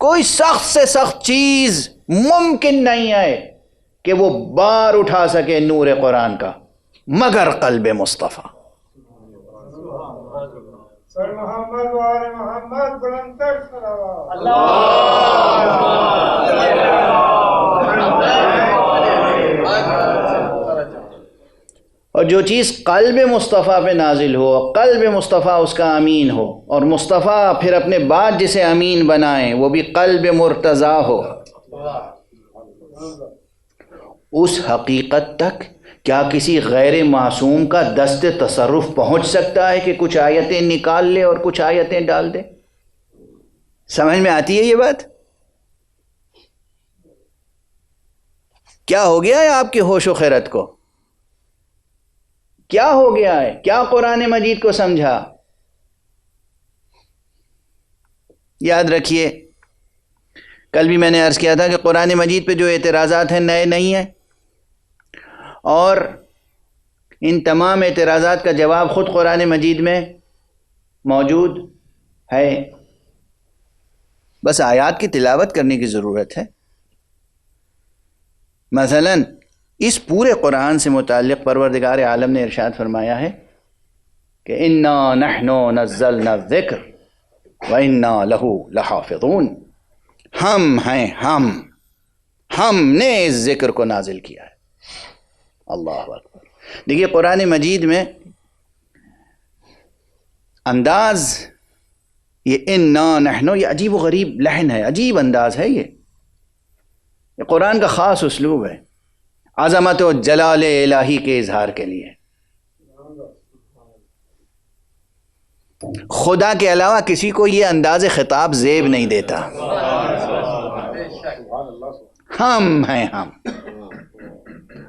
کوئی سخت سے سخت چیز ممکن نہیں ہے کہ وہ بار اٹھا سکے نور قرآن کا مگر قلب مصطفیٰ۔ سر محمد وآل محمد بلندر صلوات اور جو چیز قلب مصطفیٰ پہ نازل ہو، قلب مصطفیٰ اس کا امین ہو، اور مصطفیٰ پھر اپنے بعد جسے امین بنائیں وہ بھی قلب مرتضیٰ ہو، اس حقیقت تک کیا کسی غیر معصوم کا دست تصرف پہنچ سکتا ہے کہ کچھ آیتیں نکال لے اور کچھ آیتیں ڈال دے؟ سمجھ میں آتی ہے یہ بات؟ کیا ہو گیا ہے آپ کی ہوش و خیرت کو؟ کیا ہو گیا ہے؟ کیا قرآن مجید کو سمجھا؟ یاد رکھیے، کل بھی میں نے عرض کیا تھا کہ قرآن مجید پہ جو اعتراضات ہیں نئے نہیں ہیں، اور ان تمام اعتراضات کا جواب خود قرآن مجید میں موجود ہے، بس آیات کی تلاوت کرنے کی ضرورت ہے۔ مثلا اس پورے قرآن سے متعلق پروردگار عالم نے ارشاد فرمایا ہے کہ انا نحن نزلنا الذکر وانا لہ لحافظون، ہم ہیں، ہم نے اس ذکر کو نازل کیا ہے۔ اللہ اکبر۔ دیکھیے قرآن مجید میں انداز یہ انا نحن، یہ عجیب و غریب لحن ہے، عجیب انداز ہے، یہ قرآن کا خاص اسلوب ہے عظمت و جلال الہی کے اظہار کے لیے۔ خدا کے علاوہ کسی کو یہ انداز خطاب زیب نہیں دیتا۔ ہم ہیں، ہم،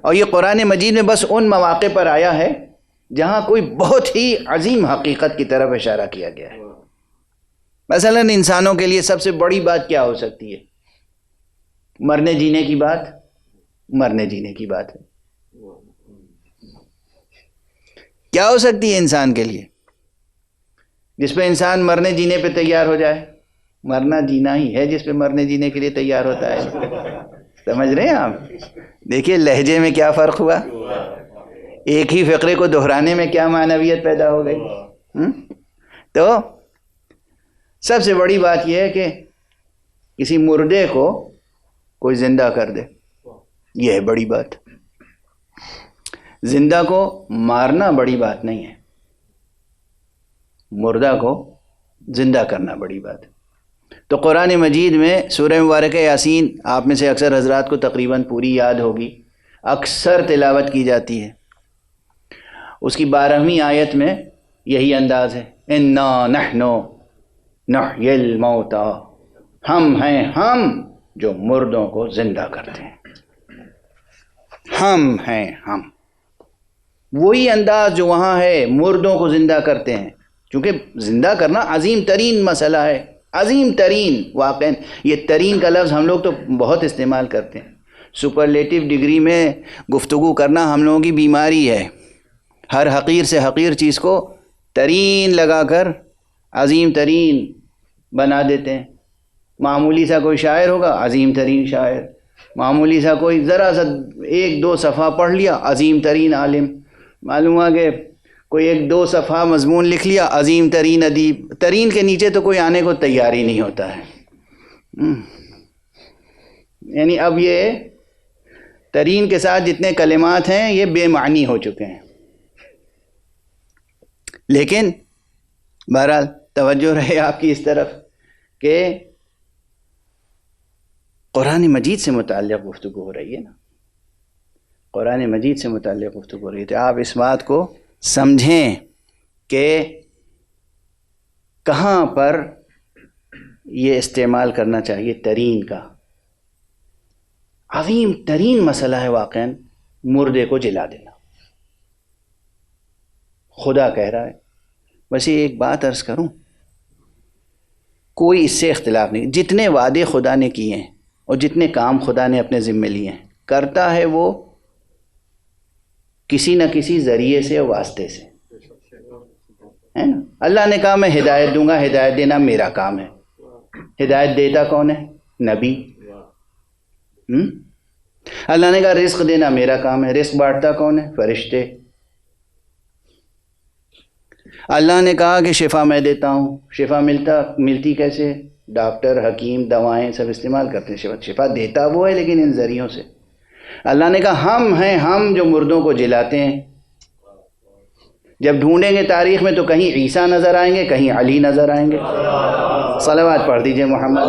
اور یہ قرآن مجید میں بس ان مواقع پر آیا ہے جہاں کوئی بہت ہی عظیم حقیقت کی طرف اشارہ کیا گیا ہے۔ مثلا انسانوں کے لیے سب سے بڑی بات کیا ہو سکتی ہے؟ مرنے جینے کی بات، مرنے جینے کی بات ہے۔ کیا ہو سکتی ہے انسان کے لیے جس پہ انسان مرنے جینے پہ تیار ہو جائے؟ مرنا جینا ہی ہے جس پہ مرنے جینے کے لیے تیار ہوتا ہے۔ سمجھ رہے ہیں آپ؟ دیکھیے لہجے میں کیا فرق ہوا، ایک ہی فقرے کو دہرانے میں کیا معنویت پیدا ہو گئی۔ تو سب سے بڑی بات یہ ہے کہ کسی مردے کو کوئی زندہ کر دے، یہ ہے بڑی بات۔ زندہ کو مارنا بڑی بات نہیں ہے، مردہ کو زندہ کرنا بڑی بات ہے۔ تو قرآن مجید میں سورہ مبارکہ یاسین آپ میں سے اکثر حضرات کو تقریباً پوری یاد ہوگی، اکثر تلاوت کی جاتی ہے۔ اس کی 12ویں آیت میں یہی انداز ہے، انا نحن نحیی الموتى، ہم ہیں ہم جو مردوں کو زندہ کرتے ہیں، ہم ہیں ہم۔ وہی انداز جو وہاں ہے، مردوں کو زندہ کرتے ہیں، چونکہ زندہ کرنا عظیم ترین مسئلہ ہے، عظیم ترین۔ واقعاً یہ ترین کا لفظ ہم لوگ تو بہت استعمال کرتے ہیں، سپرلیٹو ڈگری میں گفتگو کرنا ہم لوگوں کی بیماری ہے۔ ہر حقیر سے حقیر چیز کو ترین لگا کر عظیم ترین بنا دیتے ہیں۔ معمولی سا کوئی شاعر ہوگا، عظیم ترین شاعر، معمولی سا کوئی ذرا سا 1-2 صفحہ پڑھ لیا، عظیم ترین عالم، معلوم ہوا کہ کوئی 1-2 صفحہ مضمون لکھ لیا، عظیم ترین ادیب۔ ترین کے نیچے تو کوئی آنے کو تیار ہی نہیں ہوتا ہے۔ یعنی اب یہ ترین کے ساتھ جتنے کلمات ہیں یہ بے معنی ہو چکے ہیں۔ لیکن بہرحال توجہ رہے آپ کی اس طرف کہ قرآن مجید سے متعلق گفتگو ہو رہی ہے نا، قرآن مجید سے متعلق گفتگو ہو رہی ہے، تو آپ اس بات کو سمجھیں کہ کہاں پر یہ استعمال کرنا چاہیے ترین کا۔ عظیم ترین مسئلہ ہے واقعاً مردے کو جلا دینا، خدا کہہ رہا ہے۔ ویسے ایک بات عرض کروں، کوئی اس سے اختلاف نہیں، جتنے وعدے خدا نے کیے ہیں اور جتنے کام خدا نے اپنے ذمے لیے ہیں، کرتا ہے وہ کسی نہ کسی ذریعے سے اور واسطے سے، ہے نا۔ اللہ نے کہا میں ہدایت دوں گا، ہدایت دینا میرا کام ہے۔ ہدایت دیتا کون ہے؟ نبی۔ اللہ نے کہا رزق دینا میرا کام ہے، رزق بانٹتا کون ہے؟ فرشتے۔ اللہ نے کہا کہ شفا میں دیتا ہوں، شفا ملتی کیسے؟ ڈاکٹر، حکیم، دوائیں سب استعمال کرتے ہیں، شفا دیتا وہ ہے لیکن ان ذریعوں سے۔ اللہ نے کہا ہم ہیں ہم جو مردوں کو جلاتے ہیں۔ جب ڈھونڈیں گے تاریخ میں تو کہیں عیسیٰ نظر آئیں گے، کہیں علی نظر آئیں گے۔ صلوات پڑھ دیجئے محمد۔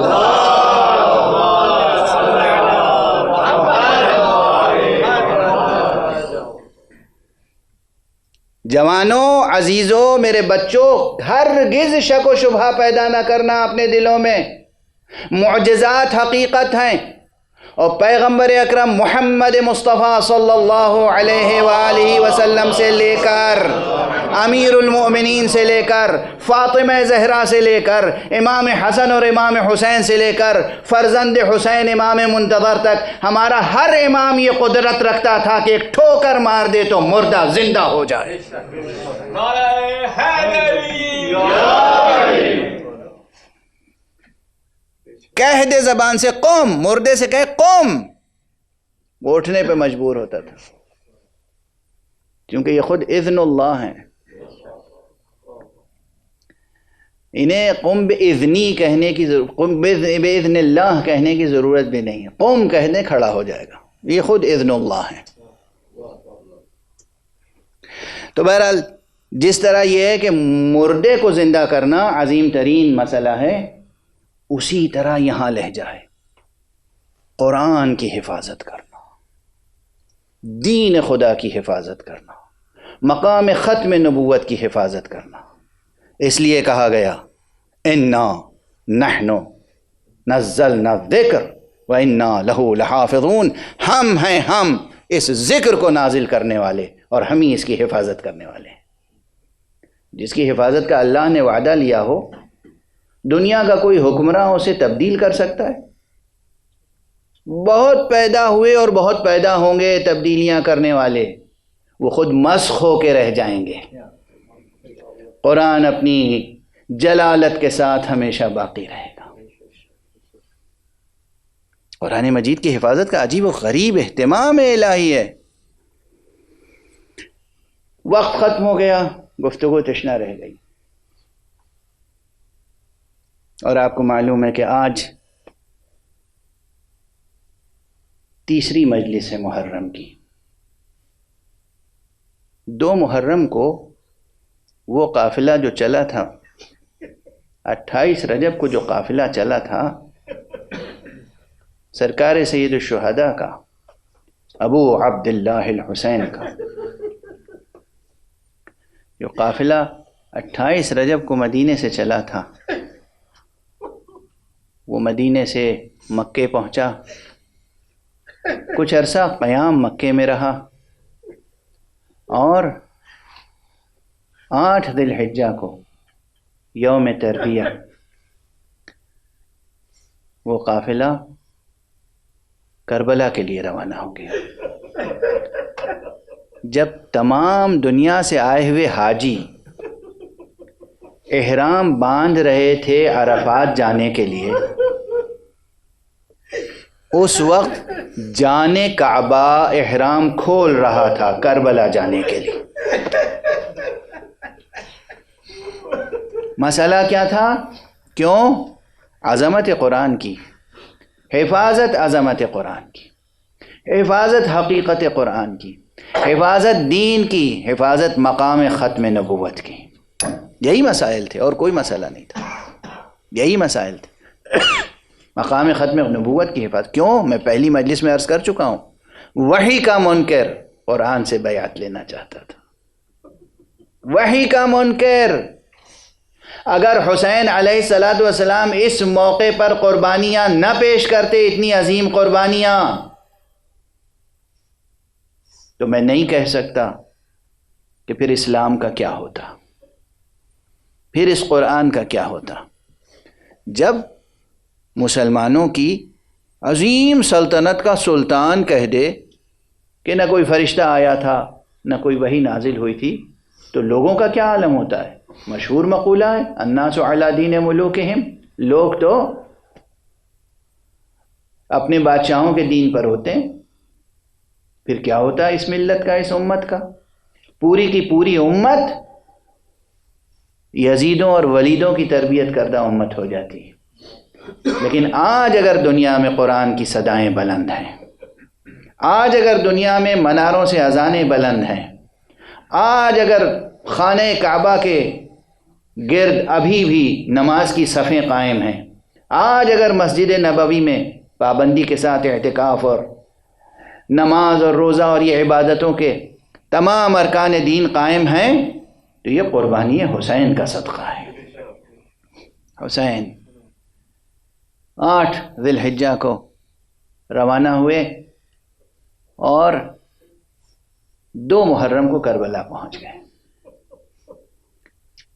جوانوں، عزیزوں، میرے بچوں، ہرگز شک و شبہ پیدا نہ کرنا اپنے دلوں میں۔ معجزات حقیقت ہیں، اور پیغمبر اکرم محمد مصطفیٰ صلی اللہ علیہ وآلہ وسلم سے لے کر امیر المؤمنین سے لے کر فاطمہ زہرا سے لے کر امام حسن اور امام حسین سے لے کر فرزند حسین امام منتظر تک، ہمارا ہر امام یہ قدرت رکھتا تھا کہ ایک ٹھوکر مار دے تو مردہ زندہ ہو جائے۔ کہہ دے زبان سے قوم، مردے سے کہے قوم، وہ اٹھنے پہ مجبور ہوتا تھا، کیونکہ یہ خود اذن اللہ ہیں۔ انہیں قم باذنی کہنے کی قم باذن اللہ کہنے کی ضرورت بھی نہیں ہے، قوم کہنے کھڑا ہو جائے گا، یہ خود اذن اللہ ہے۔ تو بہرحال جس طرح یہ ہے کہ مردے کو زندہ کرنا عظیم ترین مسئلہ ہے، اسی طرح یہاں لہجہ ہے قرآن کی حفاظت کرنا، دین خدا کی حفاظت کرنا، مقام ختم نبوت کی حفاظت کرنا۔ اس لیے کہا گیا انا نحن نزلنا الذکر وانا لہ لحافظون، ہم ہیں ہم اس ذکر کو نازل کرنے والے اور ہم ہی اس کی حفاظت کرنے والے ہیں۔ جس کی حفاظت کا اللہ نے وعدہ لیا ہو، دنیا کا کوئی حکمراں اسے تبدیل کر سکتا ہے؟ بہت پیدا ہوئے اور بہت پیدا ہوں گے تبدیلیاں کرنے والے، وہ خود مسخ ہو کے رہ جائیں گے۔ قرآن اپنی جلالت کے ساتھ ہمیشہ باقی رہے گا۔ قرآن مجید کی حفاظت کا عجیب و غریب اہتمام الہی ہے۔ وقت ختم ہو گیا، گفتگو تشنا رہ گئی، اور آپ کو معلوم ہے کہ آج تیسری مجلس ہے محرم کی۔ 2 محرم کو وہ قافلہ جو چلا تھا، 28 رجب کو جو قافلہ چلا تھا سرکار سید الشہداء کا، ابو عبداللہ الحسین کا، جو قافلہ 28 رجب کو مدینے سے چلا تھا، وہ مدینے سے مکے پہنچا، کچھ عرصہ قیام مکے میں رہا، اور 8 ذی الحجہ کو یوم ترویہ وہ قافلہ کربلا کے لیے روانہ ہو گیا۔ جب تمام دنیا سے آئے ہوئے حاجی احرام باندھ رہے تھے عرفات جانے کے لیے، اس وقت جانے کعبہ احرام کھول رہا تھا کربلا جانے کے لیے۔ مسئلہ کیا تھا؟ کیوں؟ عظمت قرآن کی حفاظت، عظمت قرآن کی حفاظت، حقیقت قرآن کی حفاظت، دین کی حفاظت، مقام ختم نبوت کی۔ یہی مسائل تھے اور کوئی مسئلہ نہیں تھا، یہی مسائل تھے، مقام ختم نبوت کی حفاظت۔ کیوں؟ میں پہلی مجلس میں عرض کر چکا ہوں، وحی کا منکر قرآن سے بیعت لینا چاہتا تھا، وحی کا منکر۔ اگر حسین علیہ السلام اس موقع پر قربانیاں نہ پیش کرتے، اتنی عظیم قربانیاں، تو میں نہیں کہہ سکتا کہ پھر اسلام کا کیا ہوتا، پھر اس قرآن کا کیا ہوتا۔ جب مسلمانوں کی عظیم سلطنت کا سلطان کہہ دے کہ نہ کوئی فرشتہ آیا تھا، نہ کوئی وحی نازل ہوئی تھی، تو لوگوں کا کیا عالم ہوتا ہے؟ مشہور مقولہ ہے، الناس علی دین ملوکہم، لوگ تو اپنے بادشاہوں کے دین پر ہوتے ہیں۔ پھر کیا ہوتا ہے اس ملت کا، اس امت کا؟ پوری کی پوری امت یزیدوں اور ولیدوں کی تربیت کردہ امت ہو جاتی ہے۔ لیکن آج اگر دنیا میں قرآن کی صدائیں بلند ہیں، آج اگر دنیا میں مناروں سے اذانیں بلند ہیں، آج اگر خانہ کعبہ کے گرد ابھی بھی نماز کی صفیں قائم ہیں، آج اگر مسجد نبوی میں پابندی کے ساتھ اعتکاف اور نماز اور روزہ اور یہ عبادتوں کے تمام ارکان دین قائم ہیں، تو یہ قربانی حسین کا صدقہ ہے۔ حسین 8 ذی الحجہ کو روانہ ہوئے اور 2 محرم کو کربلا پہنچ گئے۔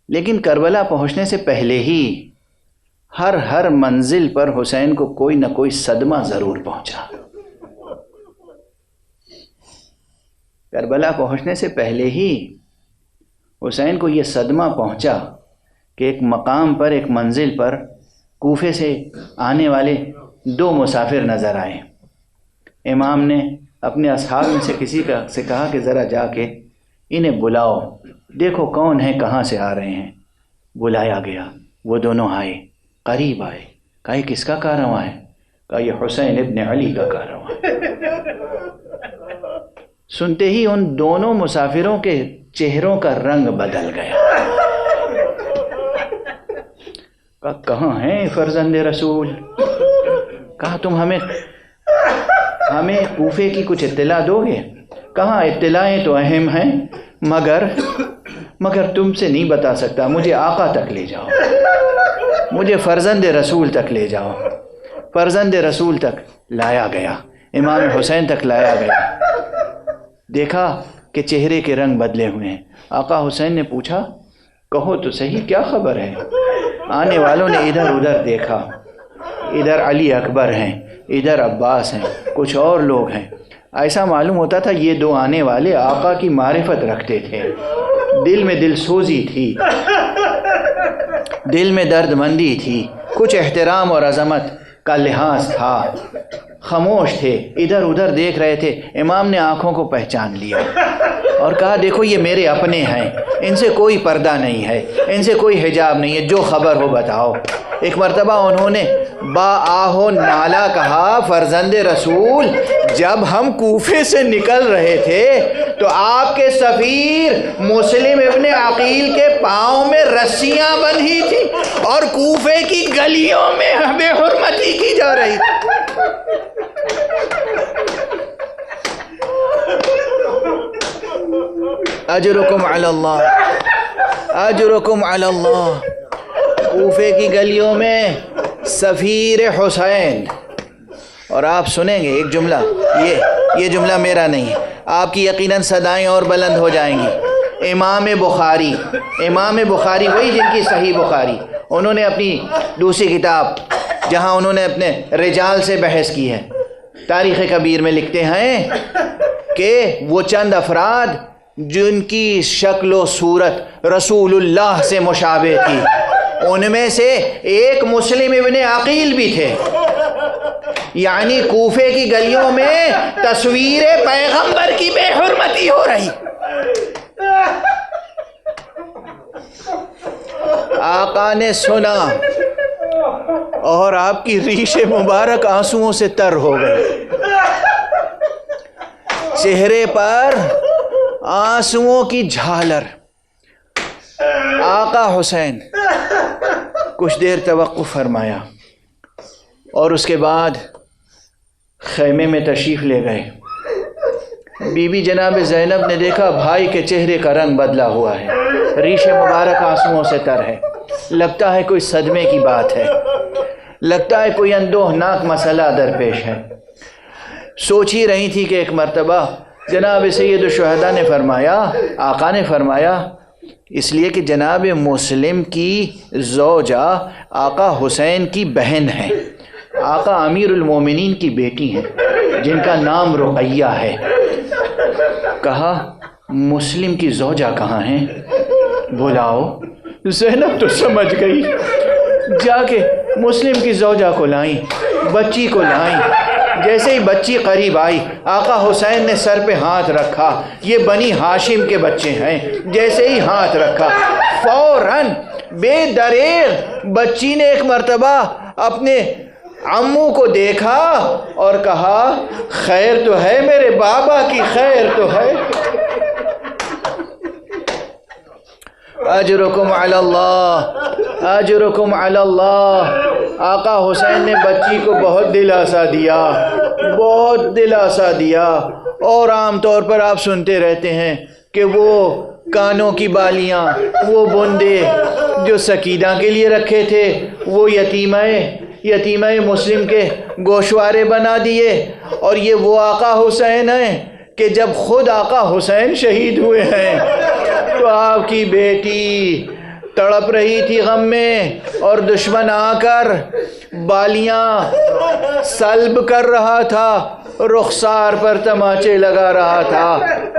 لیکن کربلا پہنچنے سے پہلے ہی ہر منزل پر حسین کو کوئی نہ کوئی صدمہ ضرور پہنچا۔ کربلا پہنچنے سے پہلے ہی حسین کو یہ صدمہ پہنچا کہ ایک مقام پر، ایک منزل پر کوفے سے آنے والے 2 مسافر نظر آئے۔ امام نے اپنے اصحاب میں سے کسی سے کہا کہ ذرا جا کے انہیں بلاؤ، دیکھو کون ہے، کہاں سے آ رہے ہیں۔ بلایا گیا، وہ دونوں آئے، قریب آئے، کہا یہ کس کا کارواں ہے؟ کہا یہ حسین ابن علی کا کارواں ہے۔ سنتے ہی ان دونوں مسافروں کے چہروں کا رنگ بدل گیا۔ کہا کہاں ہیں فرزند رسول؟ کہا تم ہمیں کوفے کی کچھ اطلاع دو گے؟ کہا اطلاعیں تو اہم ہیں، مگر تم سے نہیں بتا سکتا، مجھے آقا تک لے جاؤ، مجھے فرزند رسول تک لے جاؤ۔ فرزند رسول تک لایا گیا، امام حسین تک لایا گیا۔ دیکھا کہ چہرے کے رنگ بدلے ہوئے ہیں۔ آقا حسین نے پوچھا کہو تو صحیح کیا خبر ہے؟ آنے والوں نے ادھر ادھر دیکھا، ادھر علی اکبر ہیں، ادھر عباس ہیں، کچھ اور لوگ ہیں۔ ایسا معلوم ہوتا تھا یہ 2 آنے والے آقا کی معرفت رکھتے تھے، دل میں دل سوزی تھی، دل میں درد مندی تھی، کچھ احترام اور عظمت کا لحاظ تھا۔ خاموش تھے، ادھر ادھر دیکھ رہے تھے۔ امام نے آنکھوں کو پہچان لیا اور کہا دیکھو یہ میرے اپنے ہیں، ان سے کوئی پردہ نہیں ہے، ان سے کوئی حجاب نہیں ہے، جو خبر ہو بتاؤ۔ ایک مرتبہ انہوں نے با آہو نالا کہا، فرزند رسول جب ہم کوفے سے نکل رہے تھے تو آپ کے سفیر مسلم ابن عقیل کے پاؤں میں رسیاں بندھی تھی اور کوفے کی گلیوں میں بے حرمتی کی جا رہی تھی۔ اجرکم علی اللہ، اجرکم علی اللہ۔ کوفے کی گلیوں میں سفیر حسین، اور آپ سنیں گے ایک جملہ، یہ جملہ میرا نہیں ہے، آپ کی یقیناً صدائیں اور بلند ہو جائیں گی۔ امام بخاری وہی جن کی صحیح بخاری، انہوں نے اپنی دوسری کتاب جہاں انہوں نے اپنے رجال سے بحث کی ہے، تاریخ کبیر میں لکھتے ہیں کہ وہ چند افراد جن کی شکل و صورت رسول اللہ سے مشابہ تھی، ان میں سے ایک مسلم ابن عقیل بھی تھے۔ یعنی کوفے کی گلیوں میں تصویر پیغمبر کی بے حرمتی ہو رہی۔ آقا نے سنا اور آپ کی ریش مبارک آنسوؤں سے تر ہو گئی، چہرے پر آنسوؤں کی جھالر۔ آقا حسین کچھ دیر توقف فرمایا اور اس کے بعد خیمے میں تشریف لے گئے۔ بی بی جناب زینب نے دیکھا بھائی کے چہرے کا رنگ بدلا ہوا ہے، ریش مبارک آنسوؤں سے تر ہے، لگتا ہے کوئی صدمے کی بات ہے، لگتا ہے کوئی اندوہناک مسئلہ درپیش ہے۔ سوچ ہی رہی تھی کہ ایک مرتبہ جناب سید الشہداء نے فرمایا، آقا نے فرمایا، اس لیے کہ جناب مسلم کی زوجہ آقا حسین کی بہن ہے، آقا امیر المومنین کی بیٹی ہیں جن کا نام رقیہ ہے۔ کہا مسلم کی زوجہ کہاں ہیں؟ بلاؤ۔ زینب تو سمجھ گئی، جا کے مسلم کی زوجہ کو لائیں، بچی کو لائیں۔ جیسے ہی بچی قریب آئی، آقا حسین نے سر پہ ہاتھ رکھا، یہ بنی ہاشم کے بچے ہیں۔ جیسے ہی ہاتھ رکھا فوراً بے دریغ بچی نے ایک مرتبہ اپنے عمو کو دیکھا اور کہا خیر تو ہے میرے بابا کی، خیر تو ہے۔ اجرکم علی اللہ، اجرکم علی اللہ۔ آقا حسین نے بچی کو بہت دلاسا دیا، بہت دلاسا دیا۔ اور عام طور پر آپ سنتے رہتے ہیں کہ وہ کانوں کی بالیاں، وہ بندے جو سکینہ کے لیے رکھے تھے، وہ یتیمہ مسلم کے گوشوارے بنا دیے۔ اور یہ وہ آقا حسین ہیں کہ جب خود آقا حسین شہید ہوئے ہیں تو آپ کی بیٹی تڑپ رہی تھی غم میں، اور دشمن آ کر بالیاں سلب کر رہا تھا، رخسار پر تماچے لگا رہا تھا،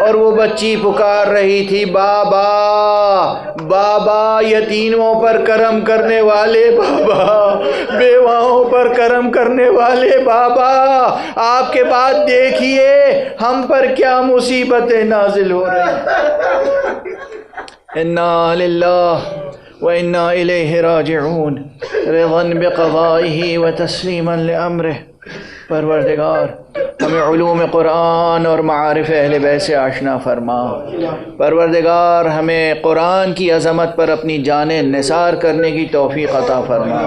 اور وہ بچی پکار رہی تھی بابا بابا، یتیموں پر کرم کرنے والے بابا، بیواؤں پر کرم کرنے والے بابا، آپ کے بعد دیکھیے ہم پر کیا مصیبتیں نازل ہو رہی۔ انا للہ وَإِنَّا إِلَيْهِ رَاجِعُونَ، رضاً بِقَضَائِهِ وَتَسْلِيمًا لِأَمْرِهِ۔ پروردگار ہمیں علوم قرآن اور معارف اہل بیت سے آشنا فرما۔ پروردگار ہمیں قرآن کی عظمت پر اپنی جانیں نثار کرنے کی توفیق عطا فرما۔